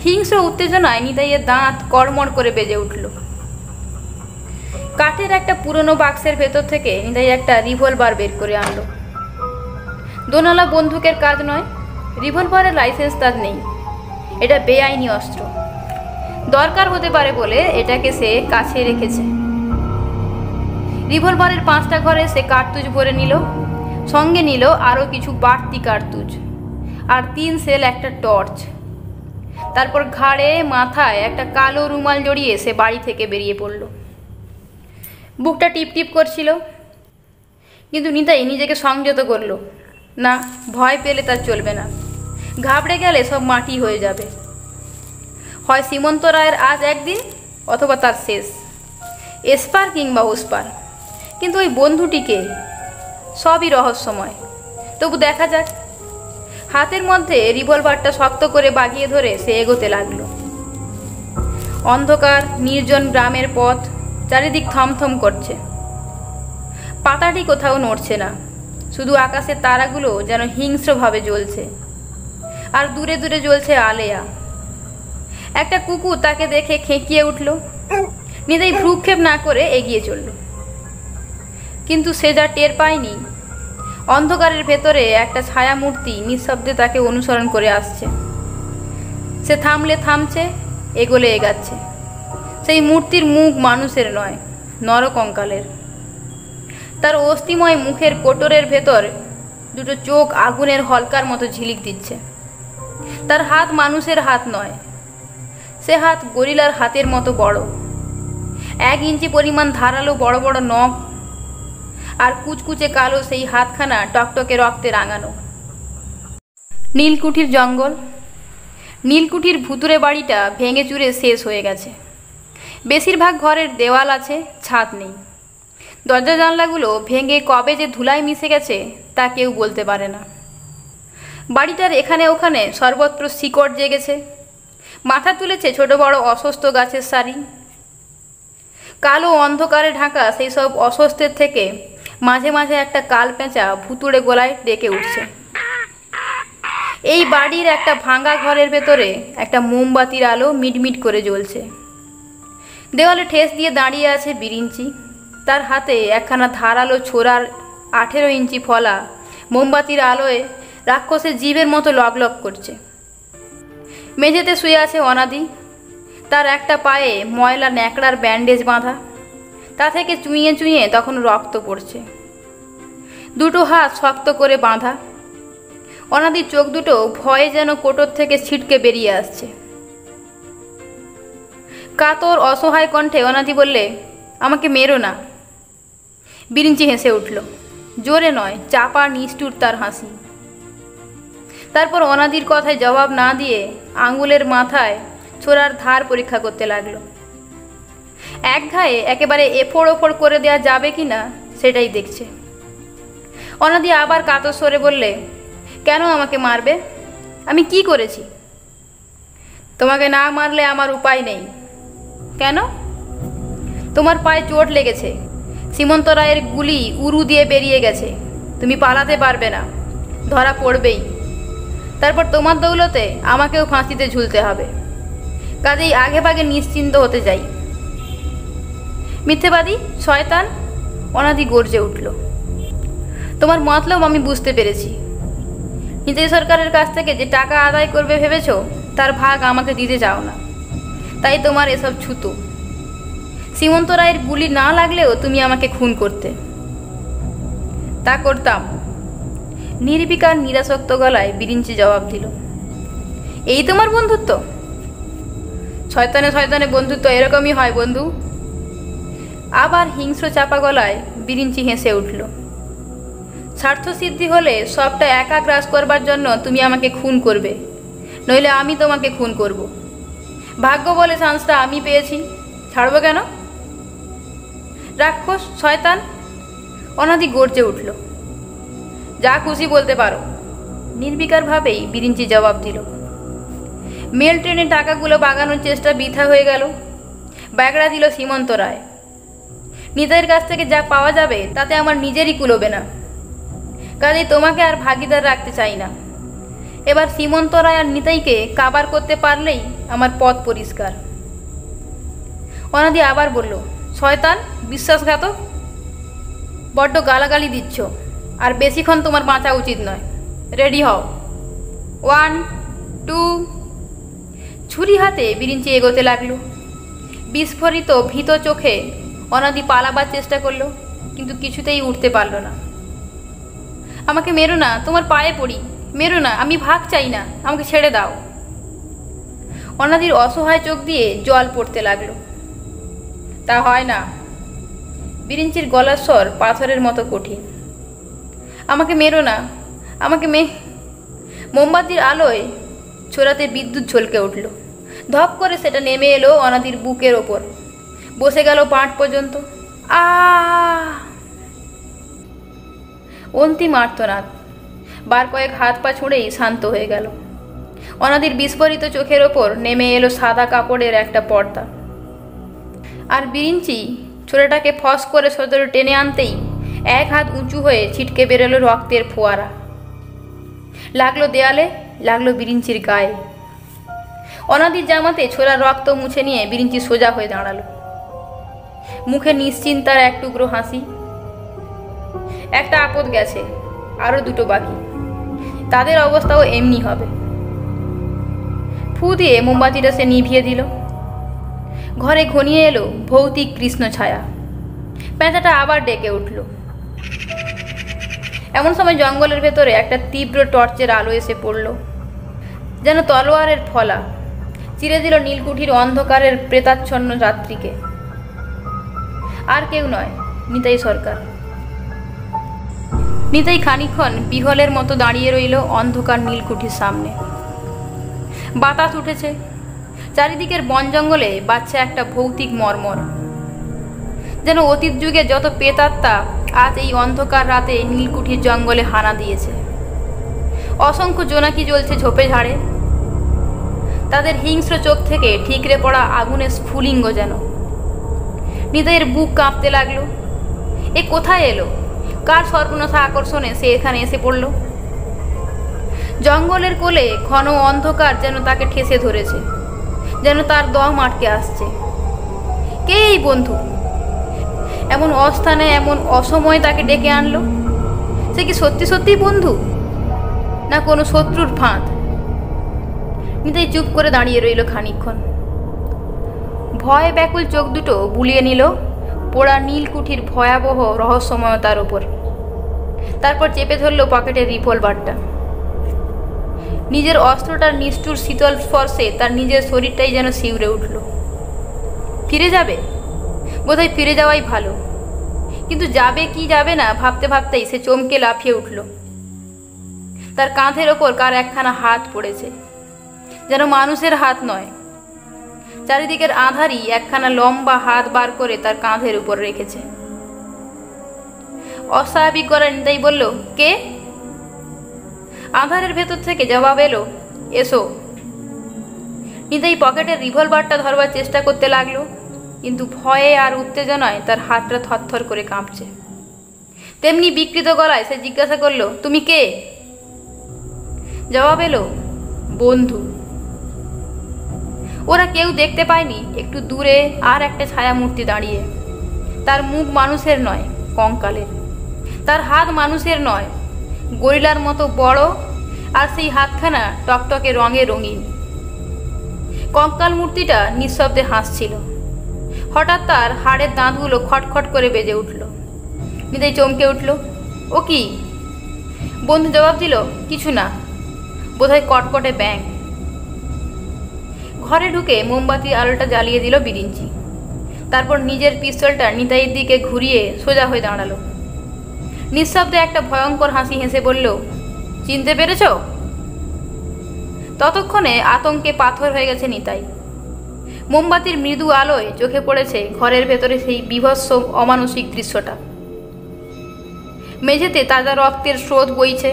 হিংস্র উত্তেজনায় নিতাইয়ের দাঁত কড়মড় করে বেজে উঠল। কাঠের একটা পুরনো বাক্সের ভেতর থেকে নিতাই একটা রিভলভার বের করে আনলো। দোনালা বন্দুকের কাজ নয়, রিভলভারের লাইসেন্স তার নেই। এটা বেআইনি অস্ত্র। দরকার হতে পারে বলে এটাকে সে কাছে রেখেছে। রিভলভারের 5টা ঘরে সে কার্তুজ ভরে নিল, সঙ্গে নিল আরও কিছু বাড়তি কার্তুজ, আর 3 সেল একটা টর্চ। তারপর ঘাড়ে মাথায় একটা কালো রুমাল জড়িয়ে সে বাড়ি থেকে বেরিয়ে পড়ল। বুকটা টিপ টিপ করছিল, কিন্তু নিতাই নিজেকে সংযত করল। না, ভয় পেলে তার চলবে না। ঘাবড়ে গেলে সব মাটি হয়ে যাবে। হয় সীমন্ত রায়ের আজ একদিন, অথবা তার শেষ। এসপার কিংবা ওসপার, কিন্তু ওই বন্ধুটিকে সবই রহস্যময়। তবু দেখা যাক। হাতের মধ্যে রিভলভারটা শক্ত করে বাগিয়ে ধরে সে এগোতে লাগলো। অন্ধকার নির্জন গ্রামের পথ, চারিদিক থমথম করছে। পাতাটি কোথাও নড়ছে না, শুধু আকাশের তারাগুলো যেন হিংস্রভাবে জ্বলছে। আর দূরে দূরে জ্বলছে আলেয়া। একটা কুকুর তাকে দেখে খেঁকিয়ে উঠল। নিতাই ভ্রুক্ষেপ না করে এগিয়ে চলল, কিন্তু সে যা টের পায়নি, অন্ধকারের ভেতরে একটা ছায়া মূর্তি নিঃশব্দে তাকে অনুসরণ করে আসছে। সে থামলে থামছে, এগোলে এগাচ্ছে। সেই মূর্তির মুখ মানুষের নয়, নরকঙ্কালের। তার অস্থিময় মুখের কোটরের ভেতর দুটো চোখ আগুনের হলকার মতো ঝিলিক দিচ্ছে। তার হাত মানুষের হাত নয়, সে হাত গরিলার হাতের মতো বড়। 1 ইঞ্চি পরিমাণ ধারালো বড় বড় নখ, আর কুচকুচে কালো সেই হাতখানা টকটকে রক্তে রাঙানো। নীলকুঠির জঙ্গল। নীলকুঠির ভুতুরে বাড়িটা ভেঙে চুরে শেষ হয়ে গেছে। বেশিরভাগ ঘরের দেওয়াল আছে, ছাদ নেই। দরজা জানলাগুলো ভেঙে কবে যে ধুলায় মিশে গেছে তা কেউ বলতে পারে না। বাড়িটার এখানে ওখানে সর্বত্র শিকড় জেগেছে, মাথা তুলেছে ছোট বড় অস্বস্ত গাছের সারি। কালো অন্ধকারে ঢাকা সেই সব অস্বস্তের থেকে মাঝে মাঝে একটা কাল পেঁচা ভুতুড়ে গলায় ডেকে উঠছে। এই বাড়ির একটা ভাঙা ঘরের ভেতরে একটা মোমবাতির আলো মিটমিট করে জ্বলছে। দেওয়ালে ঠেস দিয়ে দাঁড়িয়ে আছে বিরিঞ্চি। তার হাতে একখানা ধারালো ছোড়ার 18 ইঞ্চি ফলা মোমবাতির আলোয় রাক্ষসের জীবের মতো লগলগ করছে। মেঝেতে শুয়ে আছে অনাদি। তার একটা পায়ে ময়লা ন্যাকড়ার ব্যান্ডেজ বাঁধা, তা থেকে চুইয়ে চুইয়ে তখন রক্ত পড়ছে। দুটো হাত শক্ত করে বাঁধা। অনাদির চোখ দুটো ভয়ে যেন কোটর থেকে ছিটকে বেরিয়ে আসছে। কাতর অসহায় কণ্ঠে অনাদি বললে, আমাকে মেরো না। বিরিঞ্চি হেসে উঠল, জোরে নয়, চাপা নিষ্ঠুর তার হাসি। তারপর অনাদির কথায় জবাব না দিয়ে আঙুলের মাথায় ছোড়ার ধার পরীক্ষা করতে লাগলো। এক ঘায়ে একেবারে এফোড় ওফোড় করে দেওয়া যাবে কি না সেটাই দেখছে। অনাদি আবার কাতর স্বরে বললে, কেন আমাকে মারবে? আমি কি করেছি? তোমাকে না মারলে আমার উপায় নেই। কেন? তোমার পায়ে চোট লেগেছে, সীমন্ত রায়ের গুলি উরু দিয়ে বেরিয়ে গেছে, তুমি পালাতে পারবে না, ধরা পড়বেই। তারপর তোমার দৌলতে আমাকেও ফাঁসিতে ঝুলতে হবে। কাজেই আগে ভাগে নিশ্চিন্ত হতে যাই। মিথ্যেবাদী, শয়তান! অনাদি গর্জে উঠল। তোমার মতলব আমি বুঝতে পেরেছি। নিতাই সরকারের কাছ থেকে যে টাকা আদায় করবে ভেবেছ তার ভাগ আমাকে দিতে চাও না, তাই তোমার এসব ছুতো। সীমন্ত রায়ের গুলি না লাগলেও তুমি আমাকে খুন করতে। তা করতাম। নির্বিকার নিরাসক্ত গলায় বিরিঞ্চি জবাব দিল। এই তোমার বন্ধুত্ব? শয়তানে শয়তানে বন্ধুত্ব এরকমই হয় বন্ধু। আবার হিংস্র চাপা গলায় বিরিঞ্চি হেসে উঠল। স্বার্থসিদ্ধি হলে সবটা একা গ্রাস করবার জন্য তুমি আমাকে খুন করবে, নইলে আমি তোমাকে খুন করব। ভাগ্য বলে চান্সটা আমি পেয়েছি, ছাড়বো কেন? রাক্ষস, শয়তান! অনাদি গর্জে উঠল। যা খুশি বলতে পারো। নির্বিকারভাবেই বিরিঞ্চি জবাব দিল। মেল ট্রেনের টাকাগুলো বাগানোর চেষ্টা বৃথা হয়ে গেল। ব্যাগড়া দিল সীমন্ত রায়। নিতাইয়ের কাছ থেকে যা পাওয়া যাবে তাতে আমার নিজেরই কুলোবে না, কাজেই তোমাকে আর ভাগিদার রাখতে চাই না। এবার সীমন্ত রায় আর নিতাইকে কাবার করতে পারলেই আমার পথ পরিষ্কার। অনাদি আবার বলল, শয়তান, বিশ্বাসঘাতক! বড্ড গালাগালি দিচ্ছ, আর বেশিক্ষণ তোমার বাঁচা উচিত নয়। রেডি হও। 1, 2। ছুরি হাতে বিরিঞ্চি এগোতে লাগলো। বিস্ফোরিত ভীত চোখে অনাদি পালাবার চেষ্টা করলো, কিন্তু কিছুতেই উঠতে পারল না। আমাকে মেরো না, তোমার পায়ে পড়ি, মেরো না, আমি ভাগ চাই না, আমাকে ছেড়ে দাও। অনাদির অসহায় চোখ দিয়ে জল পড়তে লাগলো। তা হয় না। বিরিঞ্চির গলার স্বর পাথরের মতো কঠিন। আমাকে মেরো না, আমাকে মোমবাতির আলোয় ছোড়াতে বিদ্যুৎ ঝলকে উঠল। ধপ করে সেটা নেমে এলো অনাদির বুকের ওপর, বসে গেল পাঁট পর্যন্ত। অন্তিম আর্তনাদ। বার কয়েক হাত পা ছুঁড়েই শান্ত হয়ে গেল। অনাদির বিস্ফোরিত চোখের ওপর নেমে এলো সাদা কাপড়ের একটা পর্দা। আর বিরিঞ্চি ছোড়াটাকে ফস করে সদরে টেনে আনতেই এক হাত উঁচু হয়ে ছিটকে বেরোলো রক্তের ফোয়ারা। লাগলো দেয়ালে, লাগলো বিরিঞ্চির গায়ে। অনাদির জামাতে ছোড়া রক্ত মুছে নিয়ে বিরিঞ্চি সোজা হয়ে দাঁড়ালো। মুখে নিশ্চিন্তার এক টুকরো হাসি। একটা আপদ গেছে, আরো দুটো বাকি, তাদের অবস্থাও এমনি হবে। ফু দিয়ে মোমবাতিটা সে নিভিয়ে দিল। ঘরে ঘনিয়ে এলো ভৌতিক কৃষ্ণ ছায়া। পেঁচাটা আবার ডেকে উঠল। এমন সময় জঙ্গলের ভেতরে একটা তীব্র টর্চের আলো এসে পড়ল, যেন তলোয়ারের ফলা, চিরে দিল নীলকুঠির অন্ধকারের প্রেতাচ্ছন্ন রাত্রিকে। আর কেউ নয়, নিতাই সরকার। নিতাই খানিকক্ষণ বিহলের মতো দাঁড়িয়ে রইল অন্ধকার নীলকুঠির সামনে। বাতাস উঠেছে, চারিদিকের বন জঙ্গলে বাজছে একটা ভৌতিক মর্মর, যেন অতীত যুগে যত প্রেতাত্মা আজ এই অন্ধকার রাতে নীলকুঠির জঙ্গলে হানা দিয়েছে। অসংখ্য জোনাকি জ্বলছে ঝোপে ঝাড়ে, তাদের হিংস্র চোখ থেকে ঠিকরে পড়া আগুনের স্ফুলিঙ্গ যেন। নিতাইয়ের বুক কাঁপতে লাগলো। এ কোথায় এলো? কার সর্বনাশা আকর্ষণে সে এখানে এসে পড়ল? জঙ্গলের কোলে ঘন অন্ধকার যেন তাকে ঠেসে ধরেছে, যেন তার দম আটকে আসছে। কে এই বন্ধু? এমন অস্থানে এমন অসময়ে তাকে ডেকে আনলো। সে কি সত্যি সত্যিই বন্ধু, না কোনো শত্রুর ফাঁদ? নিতাই চুপ করে দাঁড়িয়ে রইল খানিকক্ষণ। ভয়ে ব্যাকুল চোখ দুটো বুলিয়ে নিল পোড়া নীলকুঠির ভয়াবহ রহস্যময়তার ওপর। তারপর চেপে ধরল পকেটের রিভলভারটা। নিজের অস্ত্রটার নিষ্ঠুর শীতল স্পর্শে তার নিজের শরীরটাই যেন শিউরে উঠল। ফিরে যাবে? বোধহয় ফিরে যাওয়াই ভালো। কিন্তু যাবে কি যাবে না ভাবতে ভাবতেই সে চমকে লাফিয়ে উঠল। তার কাঁধের ওপর কার একখানা হাত পড়েছে, যেন মানুষের হাত নয়। চারিদিকের আঁধারই একখানা লম্বা হাত বার করে তার কাঁধের উপর রেখেছে। অস্বাভাবিক করা নিতাই বলল, কে? আঁধারের ভেতর থেকে জবাব এলো, এসো। নিতাই পকেটের রিভলভারটা ধরবার চেষ্টা করতে লাগলো, কিন্তু ভয়ে আর উত্তেজনায় তার হাতটা থরথর করে কাঁপছে। তেমনি বিকৃত গলায় সে জিজ্ঞাসা করলো, তুমি কে? জবাব এলো, বন্ধু। ওরা কেউ দেখতে পায়নি একটু দূরে আর একটা ছায়ামূর্তি দাঁড়িয়ে। তার মুখ মানুষের নয়, কঙ্কালের। তার হাত মানুষের নয়, গরিলার মতো বড়, আর সেই হাতখানা টকটকে রঙে রঙিন। কঙ্কাল মূর্তিটা নিঃশব্দে হাসছিল। হঠাৎ তার হাড়ের দাঁতগুলো খটখট করে বেজে উঠল। নিতাই চমকে উঠল। ও কি? বন্ধু জবাব দিল, কিছু না, বোধহয় কটকটে ব্যাঙ। ঘরে ঢুকে মোমবাতির আলোটা জ্বালিয়ে দিল বিরিঞ্চি। তারপর নিজের পিস্তলটা নিতাইয়ের দিকে ঘুরিয়ে সোজা হয়ে দাঁড়ালো। নিঃশব্দে একটা ভয়ঙ্কর হাসি হেসে বলল, চিনতে পেরেছ? ততক্ষণে আতঙ্কে পাথর হয়ে গেছে নিতাই। মোমবাতির মৃদু আলোয় চোখে পড়েছে ঘরের ভেতরে সেই বীভৎস অমানসিক দৃশ্যটা। মেঝেতে তাজা রক্তের স্রোত বইছে।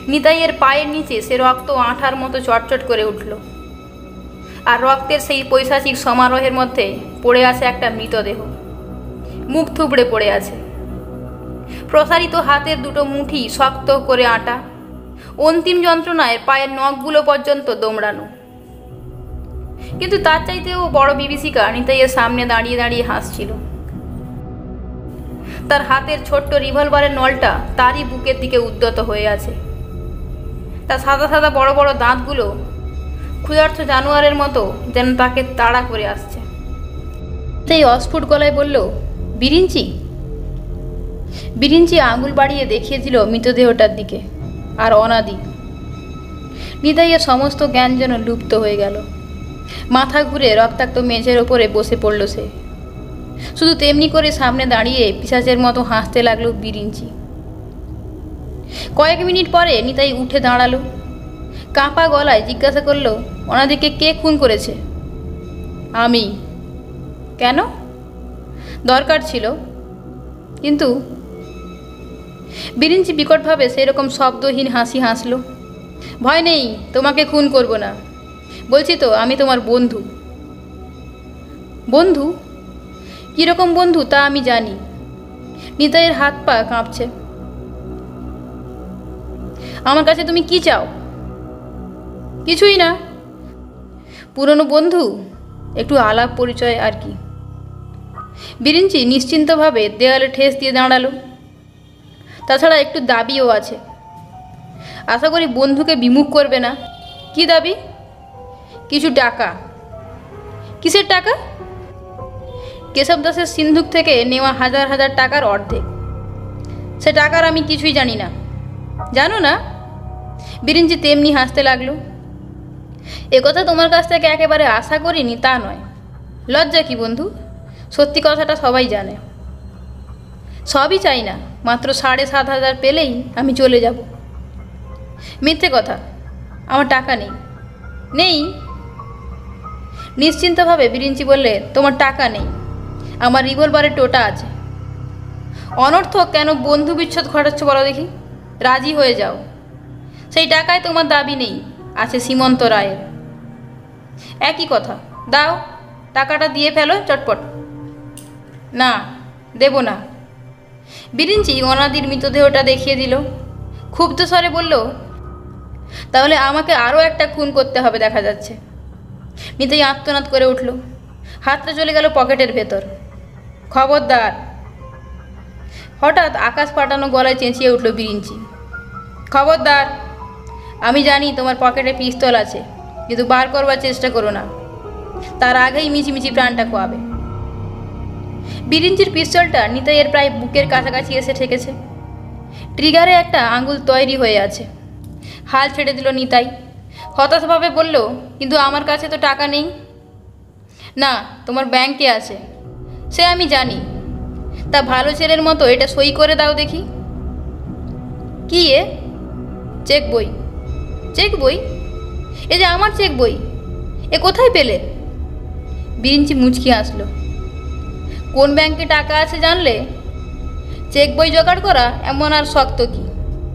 নিতাইয়ের পায়ের নিচে সে রক্ত আঠার মতো চটচট করে উঠল। আর রক্তের সেই পৈশাচিক সমারোহের মধ্যে পড়ে আছে একটা মৃতদেহ, মুখ থুবড়ে পড়ে আছে। প্রসারিত হাতের দুটো মুঠি শক্ত করে আটা, অন্তিম যন্ত্রণায় পায়ের নখগুলো পর্যন্ত দোমড়ানো। কিন্তু তার চাইতেও বড় বিভীষিকা নিতাইয়ের সামনে দাঁড়িয়ে দাঁড়িয়ে হাসছিল। তার হাতের ছোট্ট রিভলভারের নলটা তারই বুকের দিকে উদ্যত হয়ে আছে। তার সাদা সাদা বড় বড় দাঁতগুলো ক্ষুধার্ত জানোয়ারের মতো যেন তাকে তাড়া করে আসছে। সেই অস্ফুট গলায় বলল, বিরিঞ্চি। বিরিঞ্চি আঙুল বাড়িয়ে দেখিয়ে দিল মৃতদেহটার দিকে। আর অনাদি। নিতাইয়ের সমস্ত জ্ঞান যেন লুপ্ত হয়ে গেল। মাথা ঘুরে রক্তাক্ত মেঝের ওপরে বসে পড়ল সে। শুধু তেমনি করে সামনে দাঁড়িয়ে পিশাচের মতো হাসতে লাগলো বিরিঞ্চি। কয়েক মিনিট পরে নিতাই উঠে দাঁড়ালো। কাঁপা গলায় জিজ্ঞাসা করলো, অনাদিকে কে খুন করেছে? আমি। কেন? দরকার ছিল। কিন্তু বিরিঞ্চি বিকটভাবে সেরকম শব্দহীন হাসি হাসল। ভয় নেই, তোমাকে খুন করব না। বলছি তো, আমি তোমার বন্ধু। বন্ধু? কীরকম বন্ধু তা আমি জানি। নিতাইয়ের হাত পা কাঁপছে। আমার কাছে তুমি কি চাও? কিছুই না। পুরনো বন্ধু, একটু আলাপ পরিচয় আর কি। বিরিঞ্চি নিশ্চিন্তভাবে দেয়ালে ঠেস দিয়ে দাঁড়ালো। তাছাড়া একটু দাবিও আছে। আশা করি বন্ধুকে বিমুখ করবে না। কি দাবি? কিছু টাকা। কিসের টাকা? কেশব দাসের সিন্ধুক থেকে নেওয়া হাজার হাজার টাকার অর্ধেক। সে টাকার আমি কিছুই জানি না। জানো না? বিরিঞ্চি তেমনি হাসতে লাগলো। একথা তোমার কাছ থেকে একেবারে আশা করিনি তা নয়। লজ্জা কি বন্ধু, সত্যি কথাটা সবাই জানে। সবই চাই না, মাত্র 7,500 পেলেই আমি চলে যাব। মিথ্যে কথা, আমার টাকা নেই। নেই? নিশ্চিন্তভাবে বিরিঞ্চি বললে, তোমার টাকা নেই, আমার রিভলভারের টোটা আছে। অনর্থক কেন বন্ধু বিচ্ছেদ ঘটাচ্ছ বলো দেখি? রাজি হয়ে যাও। সেই টাকায় তোমার দাবি নেই, আছে সীমন্ত রায়ের। একই কথা, দাও, টাকাটা দিয়ে ফেলো চটপট। না, দেব না। বিরিঞ্চি অনাদির মৃতদেহটা দেখিয়ে দিল। ক্ষুব্ধ স্বরে বলল, তাহলে আমাকে আরও একটা খুন করতে হবে দেখা যাচ্ছে। নিতাই আর্তনাদ করে উঠল, হাতটা চলে গেল পকেটের ভেতর। খবরদার! হঠাৎ আকাশ ফাটানো গলায় চেঁচিয়ে উঠল বিরিঞ্চি, খবরদার! আমি জানি তোমার পকেটে পিস্তল আছে, কিন্তু বার করবার চেষ্টা করো না, তার আগেই মিছিমিছি প্রাণটা খোয়াবে। বিরিঞ্চির পিস্তলটা নিতাইয়ের প্রায় বুকের কাছাকাছি এসে ঠেকেছে। ট্রিগারে একটা আঙুল তৈরি হয়ে আছে। হাল ছেড়ে দিল নিতাই। হতাশভাবে বলল, কিন্তু আমার কাছে তো টাকা নেই। না, তোমার ব্যাংকে আছে, সে আমি জানি। তা ভালো ছেলের মতো এটা সই করে দাও দেখি। কি এ? চেক বই। চেক বই? এ যে আমার চেক বই, এ কোথায় পেলে? বিরিঞ্চি মুচকি আসলো। কোন ব্যাংকে টাকা আছে জানলে চেক বই জোগাড় করা এমন আর শক্ত কি?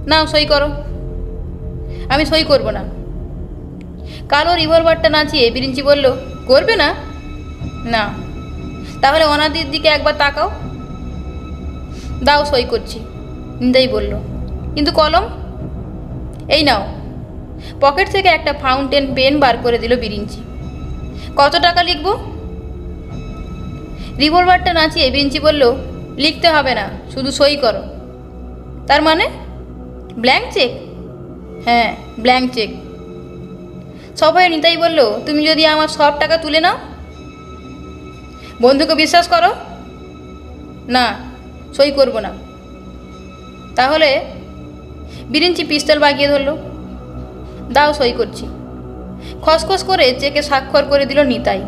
নাও সই করো। আমি সই করব না। কালো রিভলভারটা নাচিয়ে বিরিঞ্চি বলল, করবে না? না। তাহলে অনাদির দিকে একবার তাকাও। দাও, সই করছি। নিতাই বলল, কিন্তু কলম? এই নাও। পকেট থেকে একটা ফাউন্টেন পেন বার করে দিল বিরিঞ্চি। কত টাকা লিখব? রিভলভারটা নাচিয়ে বিরিঞ্চি বলল, লিখতে হবে না, শুধু সই করো। তার মানে ব্ল্যাঙ্ক চেক? হ্যাঁ, ব্ল্যাঙ্ক চেক। সবাই নিতাই বলল, তুমি যদি আমার সব টাকা তুলে নাও? বন্ধুকে বিশ্বাস করো? না, সই করব না। তাহলে? বিরিঞ্চি পিস্তল বাগিয়ে ধরল। দাও, সই করছি। খসখস করে চেকে স্বাক্ষর করে দিল নিতাই।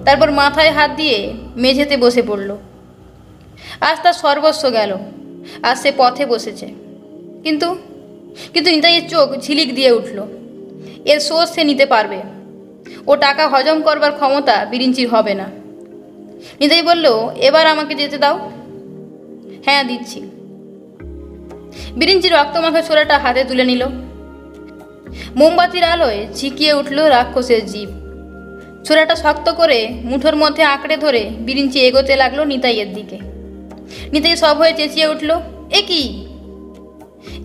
তারপর মাথায় হাত দিয়ে মেঝেতে বসে পড়ল। আজ তার সর্বস্ব গেল, আজ সে পথে বসেছে। কিন্তু কিন্তু নিতাইয়ের চোখ ঝিলিক দিয়ে উঠল। এর শোধ সে নিতে পারবে। ও টাকা হজম করবার ক্ষমতা বিরিঞ্চির হবে না। নিতাই বলল, এবার আমাকে যেতে দাও। হ্যাঁ, দিচ্ছি। বিরিঞ্চি রক্তমাখা ছোরাটা হাতে তুলে নিল। মোমবাতির আলোয় ঝিকিয়ে উঠল রাক্ষসের জীব। ছোরাটা শক্ত করে মুঠোর মধ্যে আঁকড়ে ধরে বিরিঞ্চি এগোতে লাগলো নিতাইয়ের দিকে। নিতাই সব হয়ে চেঁচিয়ে উঠল, এ কি?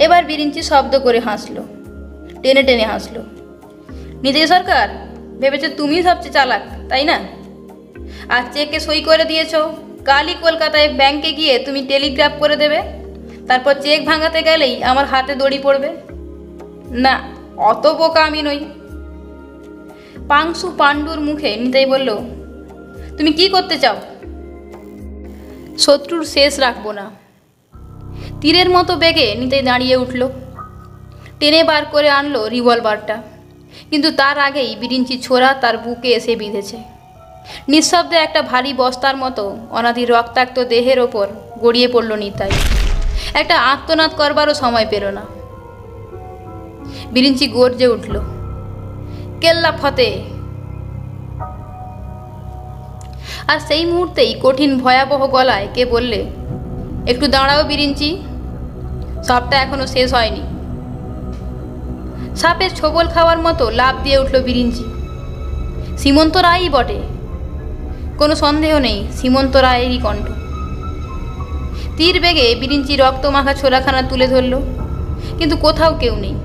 এবার বিরিঞ্চি শব্দ করে হাসল, টেনে টেনে হাসল। নিতাই সরকার, ভেবেছো তুমি সবচেয়ে চালাক, তাই না? আজ চেকে সই করে দিয়েছ, কালই কলকাতায় ব্যাংকে গিয়ে তুমি টেলিগ্রাফ করে দেবে। তারপর চেক ভাঙাতে গেলেই আমার হাতে দড়ি পড়বে। না, অত বোকা আমি নই। পাংশু পাণ্ডুর মুখে নিতাই বলল, তুমি কি করতে চাও? শত্রুর শেষ রাখবো না। তীরের মতো বেগে নিতাই দাঁড়িয়ে উঠল। টেনে বার করে আনলো রিভলভারটা, কিন্তু তার আগেই বিরিঞ্চি ছোরা তার বুকে এসে বিঁধেছে। নিঃশব্দে একটা ভারী বস্তার মতো অনাদির রক্তাক্ত দেহের ওপর গড়িয়ে পড়ল নিতাই। একটা আর্তনাদ করবারও সময় পেল না। বিরিঞ্চি গর্জে উঠল, কেল্লা ফতে। আর সেই মুহূর্তেই কঠিন ভয়াবহ গলায় কে বললে, একটু দাঁড়াও বিরিঞ্চি, সবটা এখনো শেষ হয়নি। সাপের ছোবল খাওয়ার মতো লাফ দিয়ে উঠল বিরিঞ্চি। সীমন্ত রায়ই বটে, কোনো সন্দেহ নেই, সীমন্ত রায়েরই কণ্ঠ। তীর বেগে বিরিঞ্চি রক্তমাখা ছোরাখানা তুলে ধরল, কিন্তু কোথাও কেউ নেই।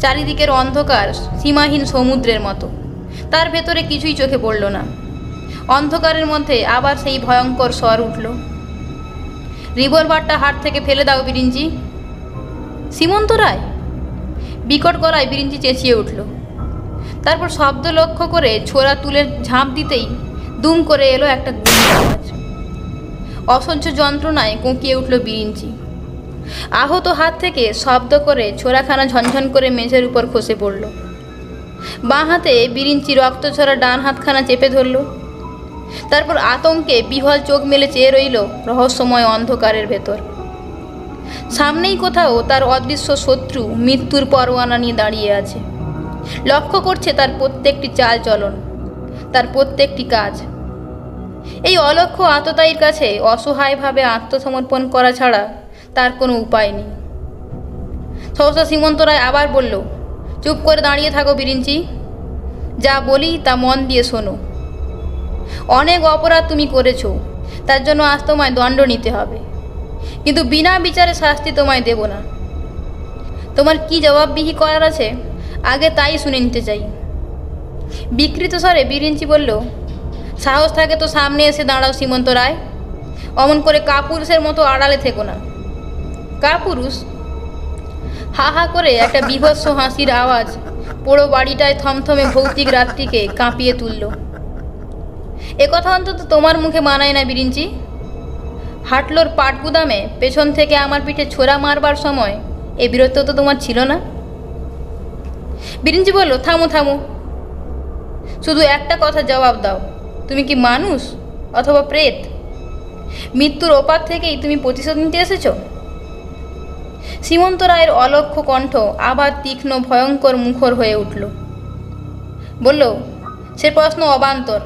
চারিদিকের অন্ধকার সীমাহীন সমুদ্রের মতো, তার ভেতরে কিছুই চোখে পড়ল না। অন্ধকারের মধ্যে আবার সেই ভয়ঙ্কর স্বর উঠল, রিভলভারটা হাত থেকে ফেলে দাও বিরিঞ্চি। সীমন্ত রায়! বিকট গলায় বিরিঞ্চি চেঁচিয়ে উঠল। তারপর শব্দ লক্ষ্য করে ছোরা তুলে ঝাঁপ দিতেই দুম করে এলো একটা গুলির আওয়াজ। অসহ্য যন্ত্রণায় কোঁকিয়ে উঠল বিরিঞ্চি। আহত হাত থেকে শব্দ করে ছোরাখানা ঝনঝন করে মেঝের উপর খসে পড়ল। বাঁ হাতে বিরিঞ্চি রক্ত ঝরা ডান হাতখানা চেপে ধরল। তারপর আতঙ্কে বিহ্বল চোখ মেলে চেয়ে রইল রহস্যময় অন্ধকারের ভেতর। সামনেই কোথাও তার অদৃশ্য শত্রু মৃত্যুর পরোয়ানা নিয়ে দাঁড়িয়ে আছে, লক্ষ্য করছে তার প্রত্যেকটি চাল চলন, তার প্রত্যেকটি কাজ। এই অলক্ষ্য আততায়ীর কাছে অসহায়ভাবে আত্মসমর্পণ করা ছাড়া তার কোনো উপায় নেই। সহসা সীমন্ত রায় আবার বলল, চুপ করে দাঁড়িয়ে থাকো বিরিঞ্চি, যা বলি তা মন দিয়ে শোনো। অনেক অপরাধ তুমি করেছো, তার জন্য আজ তোমায় দণ্ড নিতে হবে, কিন্তু বিনা বিচারে শাস্তি তোমায় দেব না। তোমার কি জবাবদিহি করার আছে আগে তাই শুনে নিতে চাই। বিকৃত স্বরে বিরিঞ্চি বলল, সাহস থাকে তো সামনে এসে দাঁড়াও সীমন্ত রায়, অমন করে কাপুরুষের মতো আড়ালে থেকো না। কাপুরুষ? হা হা করে একটা বীভৎস হাসির আওয়াজ পুরো বাড়িটায় থমথমে ভৌতিক রাত্রিকে কাঁপিয়ে তুলল। একথা অন্তত তোমার মুখে মানায় না বিরিঞ্চি। হাটলোর পাটগুদামে পেছন থেকে আমার পিঠে ছোরা মারবার সময় এ বীরত্ব তো তোমার ছিল না। বিরিঞ্চি বলল, থামো থামো, শুধু একটা কথা জবাব দাও, তুমি কি মানুষ অথবা প্রেত? মৃত্যুর ওপার থেকেই তুমি প্রতিশোধ নিতে এসেছ? সীমন্ত রায়ের অলক্ষ্য কণ্ঠ আবার তীক্ষ্ণ ভয়ঙ্কর মুখর হয়ে উঠল। বলল, সে প্রশ্ন অবান্তর,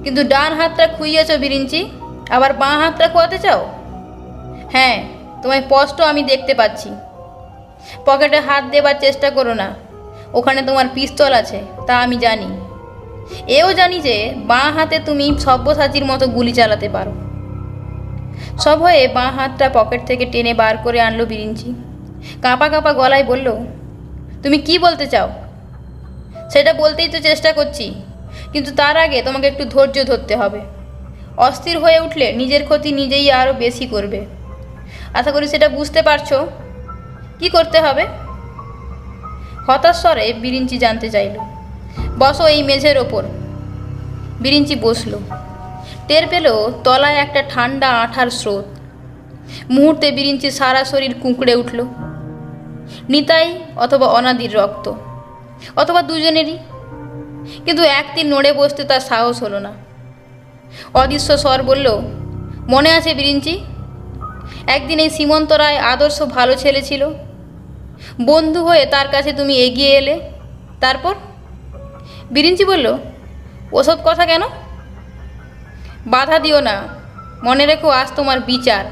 কিন্তু ডান হাতটা খুইয়েছ বিরিঞ্চি, আবার বাঁ হাতটা খোয়াতে চাও? হ্যাঁ, তোমায় স্পষ্ট আমি দেখতে পাচ্ছি। পকেটে হাত দেবার চেষ্টা করো না, ওখানে তোমার পিস্তল আছে তা আমি জানি। এও জানি যে বাঁ হাতে তুমি সব্যসাচীর মতো গুলি চালাতে পারো। সব হয়ে বাঁ হাতটা পকেট থেকে টেনে বার করে আনলো বিরিঞ্চি। কাঁপা কাঁপা গলায় বলল, তুমি কি বলতে চাও? সেটা বলতেই তো চেষ্টা করছি, কিন্তু তার আগে তোমাকে একটু ধৈর্য ধরতে হবে। অস্থির হয়ে উঠলে নিজের ক্ষতি নিজেই আরও বেশি করবে। আশা করি সেটা বুঝতে পারছো। কি করতে হবে? হতাশ স্বরে বিরিঞ্চি জানতে চাইল। বসো এই মেঝের ওপর। বিরিঞ্চি বসল। টের পেল তলায় একটা ঠান্ডা আঠার স্রোত। মুহূর্তে বিরিঞ্চি সারা শরীর কুঁকড়ে উঠল। নিতাই অথবা অনাদির রক্ত, অথবা দুজনেরই। কিন্তু একদিন নড়ে বসতে তার সাহস হলো না। অদৃশ্য স্বর বলল, মনে আছে বিরিঞ্চি, একদিন এই সীমন্ত রায় আদর্শ ভালো ছেলে ছিল, বন্ধু হয়ে তার কাছে তুমি এগিয়ে এলে, তারপর? বিরিঞ্চি বলল, ওসব কথা কেন? বাধা দিও না, মনে রেখো আজ তোমার বিচার।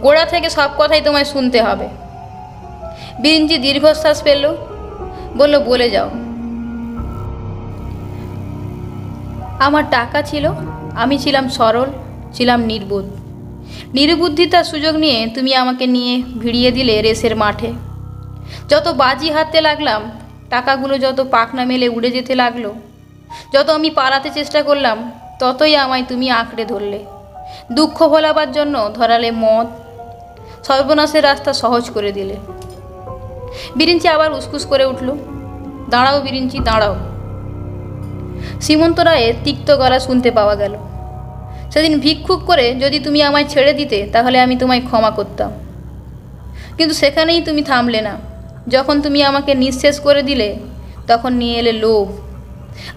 গোড়া থেকে সব কথাই তোমায় শুনতে হবে। বিরিঞ্চি দীর্ঘশ্বাস ফেলল, বলল, বলে যাও। আমার টাকা ছিল, আমি ছিলাম সরল, ছিলাম নির্বোধ। নির্বুদ্ধিতার সুযোগ নিয়ে তুমি আমাকে নিয়ে ভিড়িয়ে দিলে রেসের মাঠে। যত বাজি হারতে লাগলাম, টাকাগুলো যত পাখনা মেলে উড়ে যেতে লাগলো, যত আমি পালাতে চেষ্টা করলাম, ততই আমায় তুমি আঁকড়ে ধরলে। দুঃখ ভোলাবার জন্য ধরালে মদ, সর্বনাশের রাস্তা সহজ করে দিলে। বিরিঞ্চি আবার উসকুস করে উঠল, দাঁড়াও বিরিঞ্চি, দাঁড়াও। সীমন্ত রায়ের তিক্ত গলা শুনতে পাওয়া গেল। সেদিন ভিক্ষুক করে যদি তুমি আমায় ছেড়ে দিতে, তাহলে আমি তোমায় ক্ষমা করতাম, কিন্তু সেখানেই তুমি থামলে না। যখন তুমি আমাকে নিঃশেষ করে দিলে, তখন নিয়ে এলে লোভ,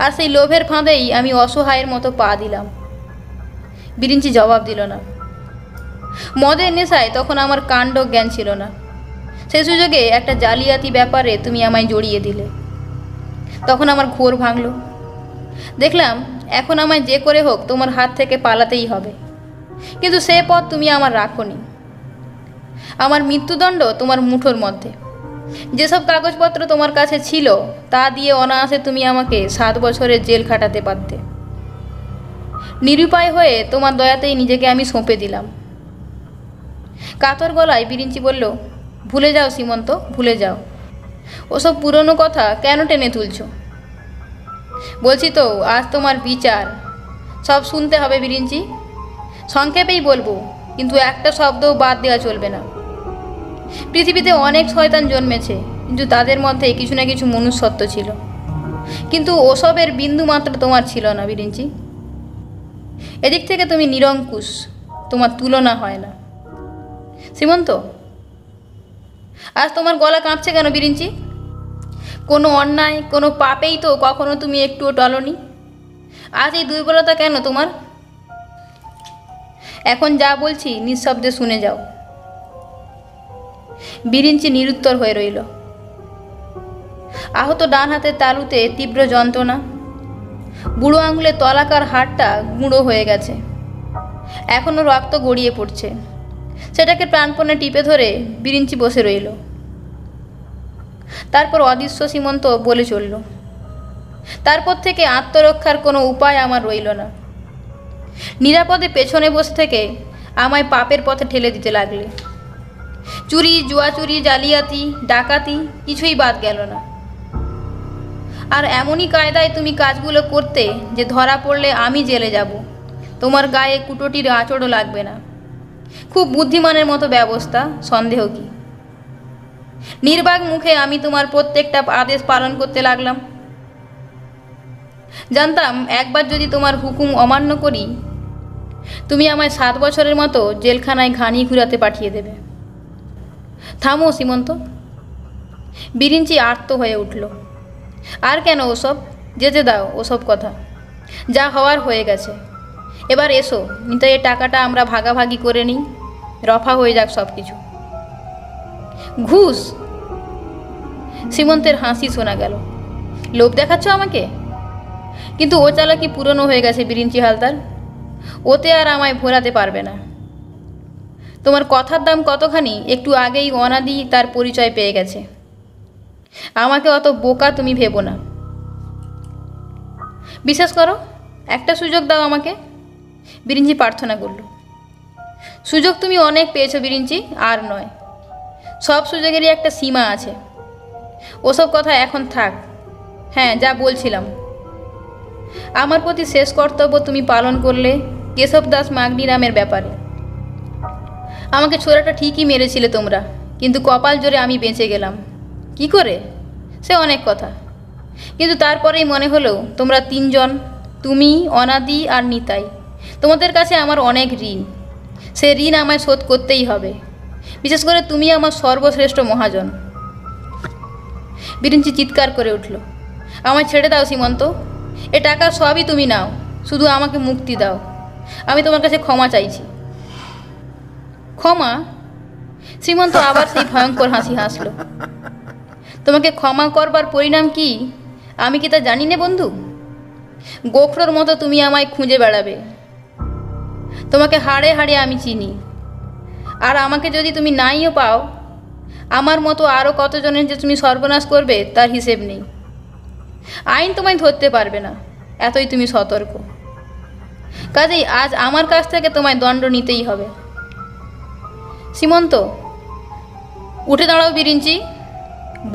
আর সেই লোভের ফাঁদেই আমি অসহায়ের মতো পা দিলাম। বিরিঞ্চি জবাব দিল না। মদের নেশায় তখন আমার কাণ্ড জ্ঞান ছিল না। সেই সুযোগে একটা জালিয়াতি ব্যাপারে তুমি আমায় জড়িয়ে দিলে। তখন আমার ঘোর ভাঙল। দেখলাম এখন আমায় যে করে হোক তোমার হাত থেকে পালাতেই হবে, কিন্তু সে পথ তুমি আমার রাখোনি। আমার মৃত্যুদণ্ড তোমার মুঠোর মধ্যে। যেসব কাগজপত্র তোমার কাছে ছিল, তা দিয়ে অনায়াসে তুমি আমাকে 7 বছরের জেল খাটাতে পারতে। নিরুপায় হয়ে তোমার দয়াতেই নিজেকে আমি সঁপে দিলাম। কাতর গলায় বিরিঞ্চি বলল, ভুলে যাও সীমন্ত, ভুলে যাও। ওসব পুরনো কথা কেন টেনে তুলছ? বলছি তো, আজ তোমার বিচার। সব শুনতে হবে বিরিঞ্চি। সংক্ষেপেই বলবো, কিন্তু একটা শব্দও বাদ দেওয়া চলবে না। পৃথিবীতে অনেক শয়তান জন্মেছে, কিন্তু তাদের মধ্যে কিছু না কিছু মনুষ্যত্ব ছিল, কিন্তু ওসবের বিন্দু মাত্র তোমার ছিল না বিরিঞ্চি। এদিক থেকে তুমি নিরঙ্কুশ, তোমার তুলনা হয় না। সীমন্ত, আজ তোমার গলা কাঁপছে কেন বিরিঞ্চি? কোনো অন্যায়, কোনো পাপেই তো কখনো তুমি একটুও টলনি। আজ এই দুর্বলতা কেন তোমার? এখন যা বলছি নিঃশব্দে শুনে যাও। বিরিঞ্চি নিরুত্তর হয়ে রইল। আহত ডান হাতের তালুতে তীব্র যন্ত্রণা। বুড়ো আঙুলের তলাকার হাড়টা গুঁড়ো হয়ে গেছে, এখনো রক্ত গড়িয়ে পড়ছে। সেটাকে প্রাণপণে টিপে ধরে বিরিঞ্চি বসে রইল। তারপর অদৃশ্য সীমন্ত বলে চলল, তারপর থেকে আত্মরক্ষার কোনো উপায় আমার রইল না। নিরাপদে পেছনে বসে থেকে আমায় পাপের পথে ঠেলে দিতে লাগলে। চুরি, জুয়াচুরি, জালিয়াতি, ডাকাতি কিছুই বাদ গেল না। আর এমনই কায়দায় তুমি কাজগুলো করতে যে ধরা পড়লে আমি জেলে যাব, তোমার গায়ে কুটোটির আঁচড়ও লাগবে না। খুব বুদ্ধিমানের মতো ব্যবস্থা, সন্দেহ কি? নির্বাক মুখে আমি তোমার প্রত্যেকটা আদেশ পালন করতে লাগলাম। জানতাম একবার যদি তোমার হুকুম অমান্য করি, তুমি আমায় 7 বছরের মতো জেলখানায় ঘানি ঘুরাতে পাঠিয়ে দেবে। থামো সীমন্ত। বিরিঞ্চি আর্ত হয়ে উঠল। আর কেন ওসব? যেতে দাও ওসব কথা, যা হওয়ার হয়ে গেছে। এবার এসো নিতাইয়ের টাকাটা আমরা ভাগাভাগি করে নিই, রফা হয়ে যাক সব কিছু। ঘুষ? সীমন্তের হাসি শোনা গেল। লোভ দেখাচ্ছ আমাকে? কিন্তু ও চালাকি পুরনো হয়ে গেছে বিরিঞ্চি হালদার, ওতে আর আমায় ভোলাতে পারবে না। তোমার কথার দাম কতখানি একটু আগেই অনাদি তার পরিচয় পেয়ে গেছে। আমাকে অত বোকা তুমি ভেবো না। বিশ্বাস করো, একটা সুযোগ দাও আমাকে। বিরিঞ্চি প্রার্থনা করল। সুযোগ তুমি অনেক পেয়েছো বিরিঞ্চি, আর নয়। সব সুযোগেরই একটা সীমা আছে। ওসব কথা এখন থাক। হ্যাঁ, যা বলছিলাম, আমার প্রতি শেষ কর্তব্য তুমি পালন করলে কেশব দাস মাগনিরামের ব্যাপারে। আমাকে ছোড়াটা ঠিকই মেরেছিলে তোমরা, কিন্তু কপাল জোরে আমি বেঁচে গেলাম। কি করে? সে অনেক কথা, কিন্তু তারপরেই মনে হলো তোমরা 3 জন, তুমি, অনাদি আর নিতাই, তোমাদের কাছে আমার অনেক ঋণ। সে ঋণ আমায় শোধ করতেই হবে। বিশেষ করে তুমি আমার সর্বশ্রেষ্ঠ মহাজন। বিরিঞ্চি চিৎকার করে উঠল, আমায় ছেড়ে দাও সীমন্ত। এ টাকা সবই তুমি নাও, শুধু আমাকে মুক্তি দাও। আমি তোমার কাছে ক্ষমা চাইছি। ক্ষমা? শ্রীমন্ত আবার সেই ভয়ঙ্কর হাসি হাসল। তোমাকে ক্ষমা করবার পরিণাম কি আমি কি তা জানি না বন্ধু? গোখরোর মতো তুমি আমায় খুঁজে বেড়াবে। তোমাকে হাড়ে হাড়ে আমি চিনি। আর আমাকে যদি তুমি নাইও পাও, আমার মতো আরও কতজনের যে তুমি সর্বনাশ করবে তার হিসেব নেই। আইন তোমায় ধরতে পারবে না, এতই তুমি সতর্ক। কাজেই আজ আমার কাছ থেকে তোমায় দণ্ড নিতেই হবে। সীমন্ত, উঠে দাঁড়াও বিরিঞ্চি।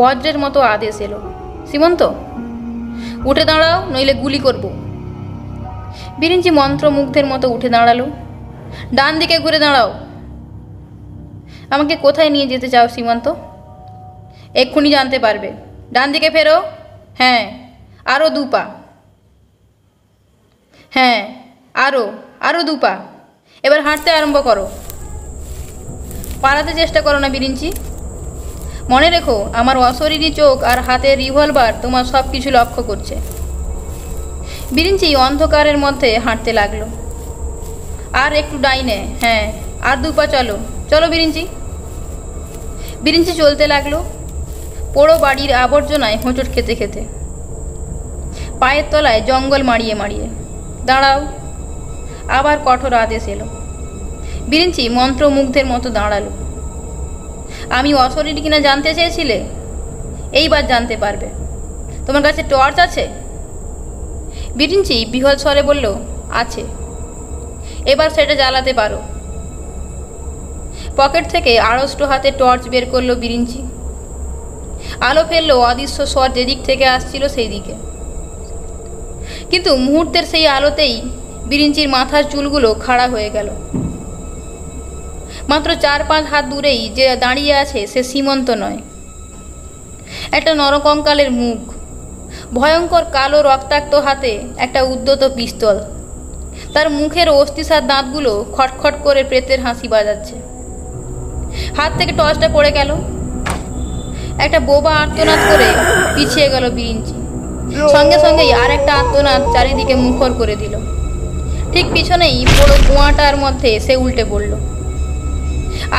বজ্রের মতো আদেশ এলো। সীমন্ত, উঠে দাঁড়াও, নইলে গুলি করব। বিরিঞ্চি মন্ত্রমুগ্ধের মতো উঠে দাঁড়ালো। ডান দিকে ঘুরে দাঁড়াও। আমাকে কোথায় নিয়ে যেতে চাও সীমন্ত? এক্ষুনি জানতে পারবে। ডান দিকে ফেরো। হ্যাঁ, আরও 2 পা। হ্যাঁ, আরও 2 পা। এবার হাঁটতে আরম্ভ করো। পালাতে চেষ্টা করো না বিরিঞ্চি। মনে রেখো, আমার অশরীরী চোখ আর হাতের রিভলভার তোমার সব কিছু লক্ষ্য করছে। বিরিঞ্চি অন্ধকারের মধ্যে হাঁটতে লাগলো। আর একটু ডাইনে। হ্যাঁ, আর 2 পা চলো। চলো বিরিঞ্চি। বিরিঞ্চি চলতে লাগলো, পোড়ো বাড়ির আবর্জনায় হোঁচট খেতে খেতে। পায়ের তলায় জঙ্গল মাড়িয়ে মাড়িয়ে। দাঁড়াও। আবার কঠোর আদেশ এলো। বিরিঞ্চি মন্ত্রমুগ্ধের মতো দাঁড়ালো। আমি অশরীরী কিনা জানতে চেয়েছিলে? এইবার জানতে পারবে। তোমার কাছে টর্চ আছে? বিরিঞ্চি বিহ্বল স্বরে বলল, আছে। এবার সেটা জ্বালাতে পারো। পকেট থেকে আড়ষ্ট হাতে টর্চ বের করলো বিরিঞ্চি। আলো ফেললো অদৃশ্য স্বর যেদিক থেকে আসছিল সেই দিকে। কিন্তু মুহূর্তের সেই আলোতেই বিরিঞ্চির মাথার চুলগুলো খাড়া হয়ে গেল। মাত্র 4-5 হাত দূরেই যে দাঁড়িয়ে আছে সে সীমন্ত নয়, একটা নরকঙ্কালের মুখ। ভয়ঙ্কর কালো রক্তাক্ত হাতে একটা উদ্যত পিস্তল। তার মুখের অস্থিসার দাঁতগুলো খটখট করে প্রেতের হাসি বাজাচ্ছে। হাত থেকে টর্চটা পড়ে গেল। একটা বোবা আর্তনাদ করে পিছিয়ে গেল বিরিঞ্চি। সঙ্গে সঙ্গেই আর একটা আর্তনাদ চারিদিকে মুখর করে দিল। ঠিক পিছনেই বড় কুয়াটার মধ্যে সে উল্টে পড়ল,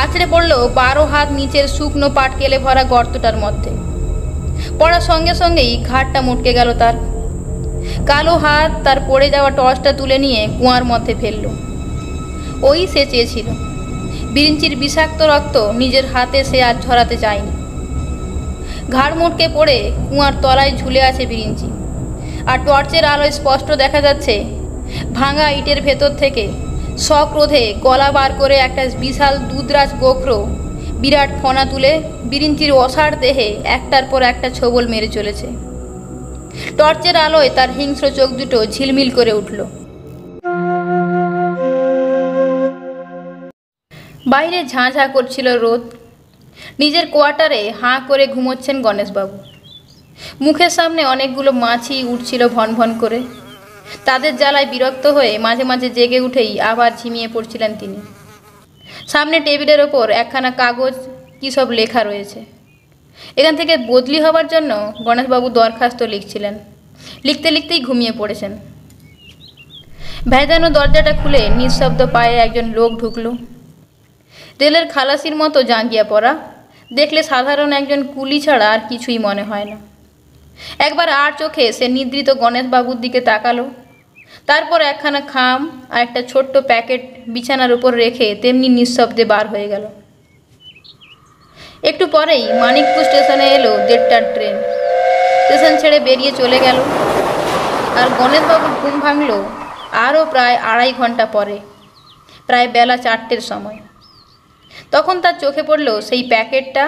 আছড়ে পড়ল 12 হাত নিচের শুকনো পাটকেলে ভরা গর্তটার মধ্যে। পড়ার সঙ্গে সঙ্গেই ঘাটটা মটকে গেল তার। কালো হাত তার পড়ে যাওয়া টর্চটা তুলে নিয়ে কুয়ার মধ্যে ফেলল। ওই সে চেয়েছিল, বিরিঞ্চির বিষাক্ত রক্ত নিজের হাতে সে আর ঝরাতে চায়নি। ঘাড় মুটকে পড়ে কুয়ার তলায় ঝুলে আছে বিরিঞ্চি, আর টর্চের আলোয় স্পষ্ট দেখা যাচ্ছে ভাঙা ইটের ভেতর থেকে সক্রোধে গলা বার করে একটা বিশাল দুধরাজ গোখরো বিরাট ফনা তুলে বিরিঞ্চির অসাড় দেহে একটার পর একটা ছোবল মেরে চলেছে। টর্চের আলোয় তার হিংস্র চোখ দুটো ঝিলমিল করে উঠল। বাইরে ঝাঁ ঝাঁ করছিল রোদ। নিজের কোয়ার্টারে হাঁ করে ঘুমোচ্ছেন গণেশবাবু। মুখের সামনে অনেকগুলো মাছি উঠছিল ভন ভন করে। তাদের জ্বালায় বিরক্ত হয়ে মাঝে মাঝে জেগে উঠেই আবার ঝিমিয়ে পড়ছিলেন তিনি। সামনে টেবিলের ওপর একখানা কাগজ কী সব লেখা রয়েছে। এখান থেকে বদলি হবার জন্য গণেশবাবু দরখাস্ত লিখছিলেন। লিখতে লিখতেই ঘুমিয়ে পড়েছেন। ভেজানো দরজাটা খুলে নিঃশব্দ পায়ে একজন লোক ঢুকল। রেলের খালাসির মতো জাঙ্গিয়া পরা, দেখলে সাধারণ একজন কুলি ছাড়া আর কিছুই মনে হয় না। একবার আর চোখে সে নিদ্রিত গণেশবাবুর দিকে তাকালো, তারপর একখানা খাম আর একটা ছোট্ট প্যাকেট বিছানার উপর রেখে তেমনি নিঃশব্দে বার হয়ে গেল। একটু পরেই মানিকপুর স্টেশনে এলো 1:30টার ট্রেন। স্টেশন ছেড়ে বেরিয়ে চলে গেল। আর গণেশবাবুর ঘুম ভাঙল আরও প্রায় 2.5 ঘন্টা পরে, প্রায় বেলা 4টের সময়। তখন তার চোখে পড়ল সেই প্যাকেটটা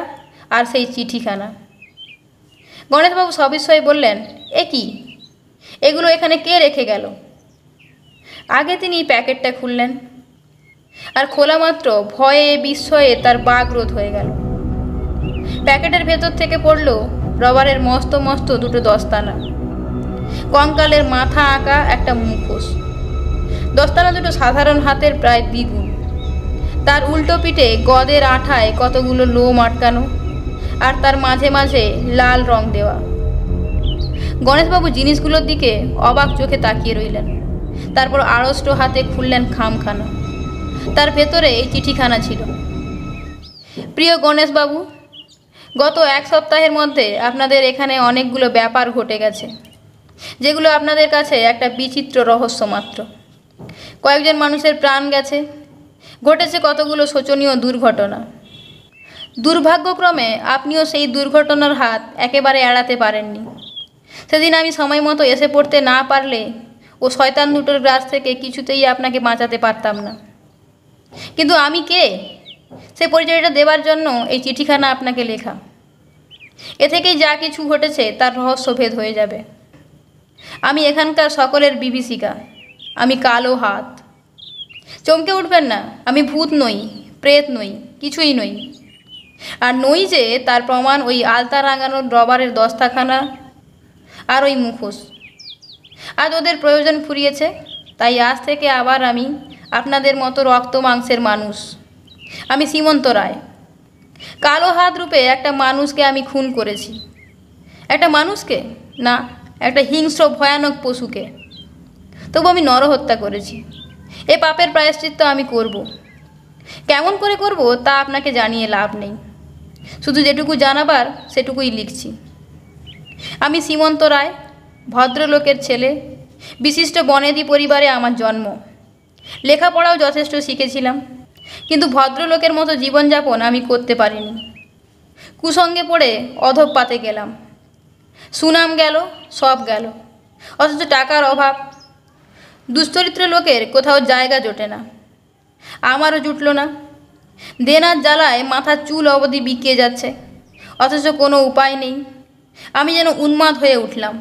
আর সেই চিঠিখানা। গণেশবাবু সবিস্ময়ে বললেন, এ কি, এগুলো এখানে কে রেখে গেল? আগে তিনি প্যাকেটটা খুললেন, আর খোলা মাত্র ভয়ে বিস্ময়ে তার বাগরোধ হয়ে গেল। প্যাকেটের ভেতর থেকে পড়ল রবারের মস্ত মস্ত 2টো দস্তানা, কঙ্কালের মাথা আঁকা একটা মুখোশ। দস্তানা দুটো সাধারণ হাতের প্রায় দ্বিগুণ। তার উল্টো পিঠে গদের আঠায় কতগুলো লোম আটকানো, আর তার মাঝে মাঝে লাল রং দেওয়া। গণেশবাবু জিনিসগুলোর দিকে অবাক চোখে তাকিয়ে রইলেন। তারপর আড়ষ্ট হাতে খুললেন খামখানা। তার ভেতরে এই চিঠিখানা ছিল। প্রিয় গণেশবাবু, গত 1 সপ্তাহের মধ্যে আপনাদের এখানে অনেকগুলো ব্যাপার ঘটে গেছে, যেগুলো আপনাদের কাছে একটা বিচিত্র রহস্য মাত্র। কয়েকজন মানুষের প্রাণ গেছে, ঘটেছে কতগুলো শোচনীয় দুর্ঘটনা। দুর্ভাগ্যক্রমে আপনিও সেই দুর্ঘটনার হাত একেবারে এড়াতে পারেননি। সেদিন আমি সময় মতো এসে পড়তে না পারলে ও শয়তান দুটোর গ্রাস থেকে কিছুতেই আপনাকে বাঁচাতে পারতাম না। কিন্তু আমি কে, সে পরিচয়টা দেবার জন্য এই চিঠিখানা আপনাকে লেখা। এ থেকেই যা কিছু ঘটেছে তার রহস্যভেদ হয়ে যাবে। আমি এখানকার সকলের বিভীষিকা, আমি কালো হাত। চমকে উঠবেন না, আমি ভূত নই, প্রেত নই, কিছুই নই। আর নই যে তার প্রমাণ ওই আলতা রাঙানো রবারের দস্তাখানা আর ওই মুখোশ। আজ ওদের প্রয়োজন ফুরিয়েছে, তাই আজ থেকে আবার আমি আপনাদের মতো রক্ত মাংসের মানুষ। আমি সীমন্ত রায়। কালো হাত রূপে একটা মানুষকে আমি খুন করেছি। একটা মানুষকে না, একটা হিংস্র ভয়ানক পশুকে। তবু আমি নরহত্যা করেছি। এ পাপের প্রায়শ্চিত্ত আমি করব। কেমন করে করব তা আপনাকে জানিয়ে লাভ নেই। শুধু যেটুকু জানাবার সেটুকুই লিখছি। আমি সীমন্ত রায়, ভদ্রলোকের ছেলে। বিশিষ্ট বনেদি পরিবারে আমার জন্ম। লেখাপড়াও যথেষ্ট শিখেছিলাম, কিন্তু ভদ্রলোকের মতো জীবনযাপন আমি করতে পারিনি। কুসঙ্গে পড়ে অধঃপাতে গেলাম। সুনাম গেল, সব গেল, অথচ টাকার অভাব। দুশ্চরিত্র লোকের কোথাও জায়গা জোটে না, আমারও জুটল না। দেনার জ্বালায় মাথার চুল অবধি বিকিয়ে যাচ্ছে, অথচ কোনো উপায় নেই। আমি যেন উন্মাদ হয়ে উঠলাম।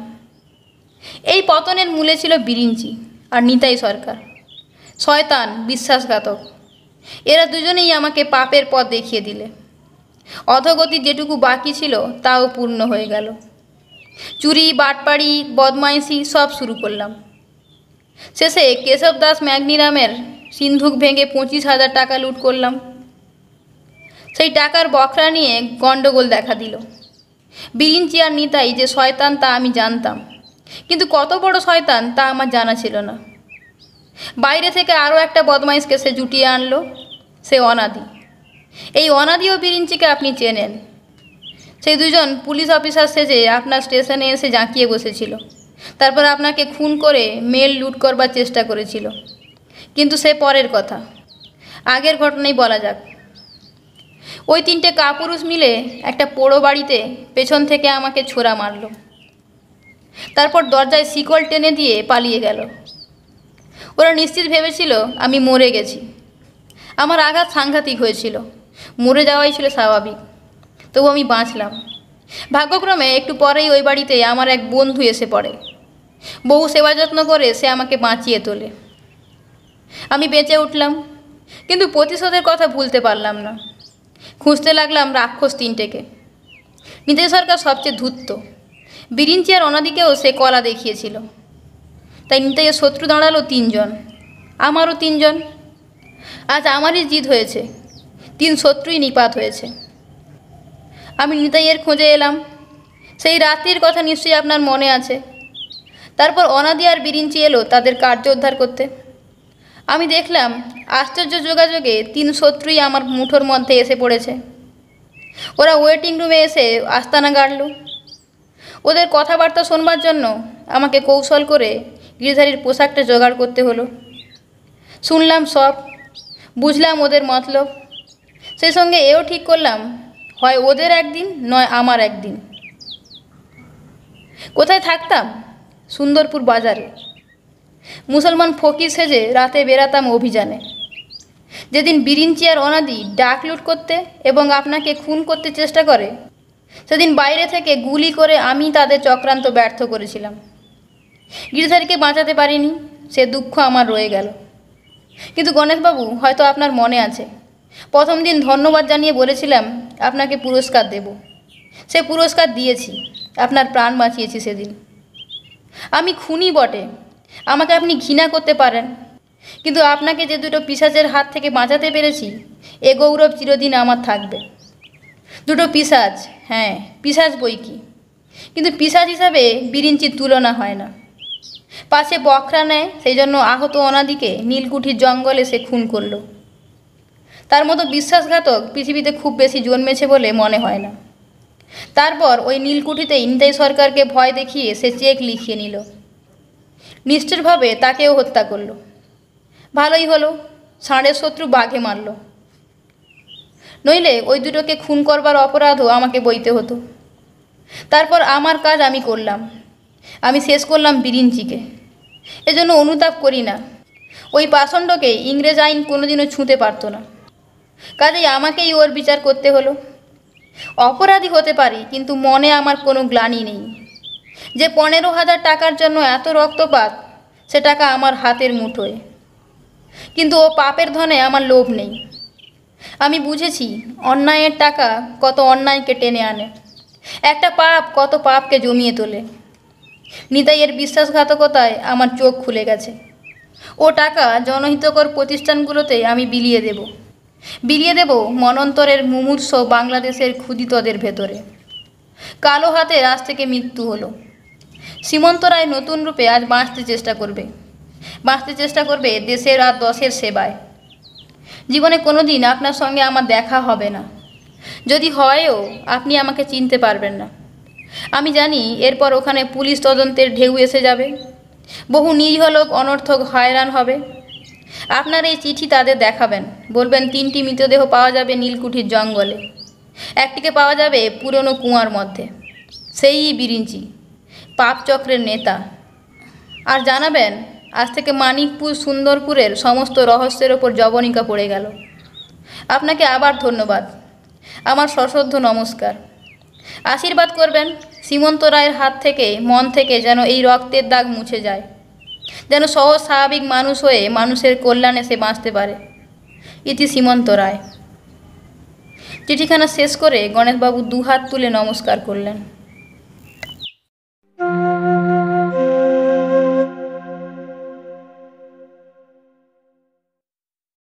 এই পতনের মূলে ছিল বিরিঞ্চি আর নিতাই সরকার, শয়তান বিশ্বাসঘাতক। এরা দুজনেই আমাকে পাপের পথ দেখিয়ে দিলে। অধোগতি যেটুকু বাকি ছিল তাও পূর্ণ হয়ে গেল। চুরি, বাটপাড়ি, বদমাইশি সব শুরু করলাম। শেষে কেশব দাস ম্যাগনিরামের সিন্ধুক ভেঙে 25,000 টাকা লুট করলাম। সেই টাকার বখরা নিয়ে গণ্ডগোল দেখা দিল। বিরিঞ্চি আর নিতাই যে শয়তান তা আমি জানতাম, কিন্তু কত বড় শয়তান তা আমার জানা ছিল না। বাইরে থেকে আরও একটা বদমাইশকে সে জুটিয়ে আনলো, সে অনাদি। এই অনাদি ও বিরিঞ্চিকে আপনি চেনেন। সেই দুজন পুলিশ অফিসার সেজে আপনার স্টেশনে এসে জাঁকিয়ে বসেছিল, তারপর আপনাকে খুন করে মেল লুট করবার চেষ্টা করেছিল। কিন্তু সে পরের কথা, আগের ঘটনাই বলা যাক। ওই তিনটে কাপুরুষ মিলে একটা পোড়ো বাড়িতে পেছন থেকে আমাকে ছোরা মারল, তারপর দরজায় শিকল টেনে দিয়ে পালিয়ে গেল। ওরা নিশ্চিত ভেবেছিল আমি মরে গেছি। আমার আঘাত সাংঘাতিক হয়েছিল, মরে যাওয়াই ছিল স্বাভাবিক, তবু আমি বাঁচলাম। ভাগ্যক্রমে একটু পরেই ওই বাড়িতে আমার এক বন্ধু এসে পড়ে। বহু সেবা যত্ন করে সে আমাকে বাঁচিয়ে তোলে। আমি বেঁচে উঠলাম, কিন্তু প্রতিশোধের কথা ভুলতে পারলাম না। খুঁজতে লাগলাম রাক্ষস তিনটেকে। নিতাই সরকার সবচেয়ে ধূর্ত, বিরিঞ্চি আর অনাদিকেও সে কলা দেখিয়েছিল। তাই নিতাইয়ের শত্রু দাঁড়ালো তিনজন, আমারও তিনজন। আজ আমারই জিত হয়েছে, তিন শত্রুই নিপাত হয়েছে। আমি নিতাইয়ের খোঁজে এলাম। সেই রাত্রির কথা নিশ্চয়ই আপনার মনে আছে। তারপর অনাদি আর বিরিঞ্চি এলো তাদের কার্য উদ্ধার করতে। আমি দেখলাম আশ্চর্য যোগাযোগে তিন শত্রুই আমার মুঠোর মধ্যে এসে পড়েছে। ওরা ওয়েটিং রুমে এসে আস্তানা গাড়ল। ওদের কথাবার্তা শোনবার জন্য আমাকে কৌশল করে গিরিধারীর পোশাকটা জোগাড় করতে হলো। শুনলাম সব, বুঝলাম ওদের মতলব। সেই সঙ্গে এও ঠিক করলাম, হয় ওদের একদিন নয় আমার একদিন। কোথায় থাকতাম? সুন্দরপুর বাজারে। মুসলমান ফকির সেজে রাতে বেরাতাম অভিযানে। যেদিন বিরিঞ্চি আর অনাদি ডাক লুট করতে এবং আপনাকে খুন করতে চেষ্টা করে, সেদিন বাইরে থেকে গুলি করে আমি তাদের চক্রান্ত ব্যর্থ করেছিলাম। গিরিধারীকে বাঁচাতে পারিনি, সে দুঃখ আমার রয়ে গেল। কিন্তু গণেশবাবু, হয়তো আপনার মনে আছে, প্রথম দিন ধন্যবাদ জানিয়ে বলেছিলাম আপনাকে পুরস্কার দেব। সে পুরস্কার দিয়েছি, আপনার প্রাণ বাঁচিয়েছি সেদিন। আমি খুনি বটে, আমাকে আপনি ঘৃণা করতে পারেন, কিন্তু আপনাকে যে দুটো পিশাচের হাত থেকে বাঁচাতে পেরেছি, এ গৌরব চিরদিন আমার থাকবে। দুটো পিশাচ, হ্যাঁ পিশাচ বই কি, কিন্তু পিশাচ হিসাবে বিরিঞ্চির তুলনা হয় না। পাশে বকরা নেয়, সেই জন্য আহত অনাদিকে নীলকুঠির জঙ্গলে সে খুন করল। তার মতো বিশ্বাসঘাতক পৃথিবীতে খুব বেশি জন্মেছে বলে মনে হয় না। তারপর ওই নীলকুঠিতেই নিতাই সরকারকে ভয় দেখিয়ে সে চেক লিখিয়ে নিল। নিষ্ঠুরভাবে তাকেও হত্যা করল। ভালোই হলো, ষাঁড়ের শত্রু বাঘে মারল। নইলে ওই দুটোকে খুন করবার অপরাধও আমাকে বইতে হতো। তারপর আমার কাজ আমি করলাম, আমি শেষ করলাম বিরিঞ্চিকে। এজন্য অনুতাপ করি না। ওই পাষণ্ডকে ইংরেজ আইন কোনোদিনও ছুঁতে পারত না, কাজেই আমাকেই ওর বিচার করতে হলো। অপরাধী হতে পারি, কিন্তু মনে আমার কোনো গ্লানি নেই। যে 15,000 টাকার জন্য এত রক্তপাত, সে টাকা আমার হাতের মুঠোয়। কিন্তু ও পাপের ধনে আমার লোভ নেই। আমি বুঝেছি অন্যায়ের টাকা কত অন্যায়কে টেনে আনে, একটা পাপ কত পাপকে জমিয়ে তোলে। নিতাইয়ের বিশ্বাসঘাতকতায় আমার চোখ খুলে গেছে। ও টাকা জনহিতকর প্রতিষ্ঠানগুলোতে আমি বিলিয়ে দেব মনন্তরের মুমূর্ষ বাংলাদেশের ক্ষুধিতদের ভেতরে। কালো হাতে আজ থেকে মৃত্যু হলো। সীমন্ত রায় নতুন রূপে আজ বাঁচতে চেষ্টা করবে দেশের আর দশের সেবায়। জীবনে কোনো দিন আপনার সঙ্গে আমার দেখা হবে না, যদি হয়ও আপনি আমাকে চিনতে পারবেন না। আমি জানি এরপর ওখানে পুলিশ তদন্তের ঢেউ এসে যাবে, বহু নিরীহ লোক অনর্থক হয়রান হবে। আপনার এই চিঠি তাদের দেখাবেন, বলবেন 3টি মৃতদেহ পাওয়া যাবে নীলকুঠির জঙ্গলে, একটিকে পাওয়া যাবে পুরনো কুয়ার মধ্যে, সেই বিরিঞ্চি, পাপচক্রের নেতা। আর জানাবেন আজ থেকে মানিকপুর সুন্দরপুরের সমস্ত রহস্যের ওপর জবনিকা পড়ে গেল। আপনাকে আবার ধন্যবাদ, আমার সশ্রদ্ধ নমস্কার। আশীর্বাদ করবেন সীমন্ত রায়ের হাত থেকে, মন থেকে যেন এই রক্তের দাগ মুছে যায়, যেন সহজ স্বাভাবিক মানুষ হয়ে মানুষের কল্যাণে সে বাঁচতে পারে। ইতি সীমন্ত রায়। চিঠিখানা শেষ করে গণেশবাবু 2 হাত তুলে নমস্কার করলেন।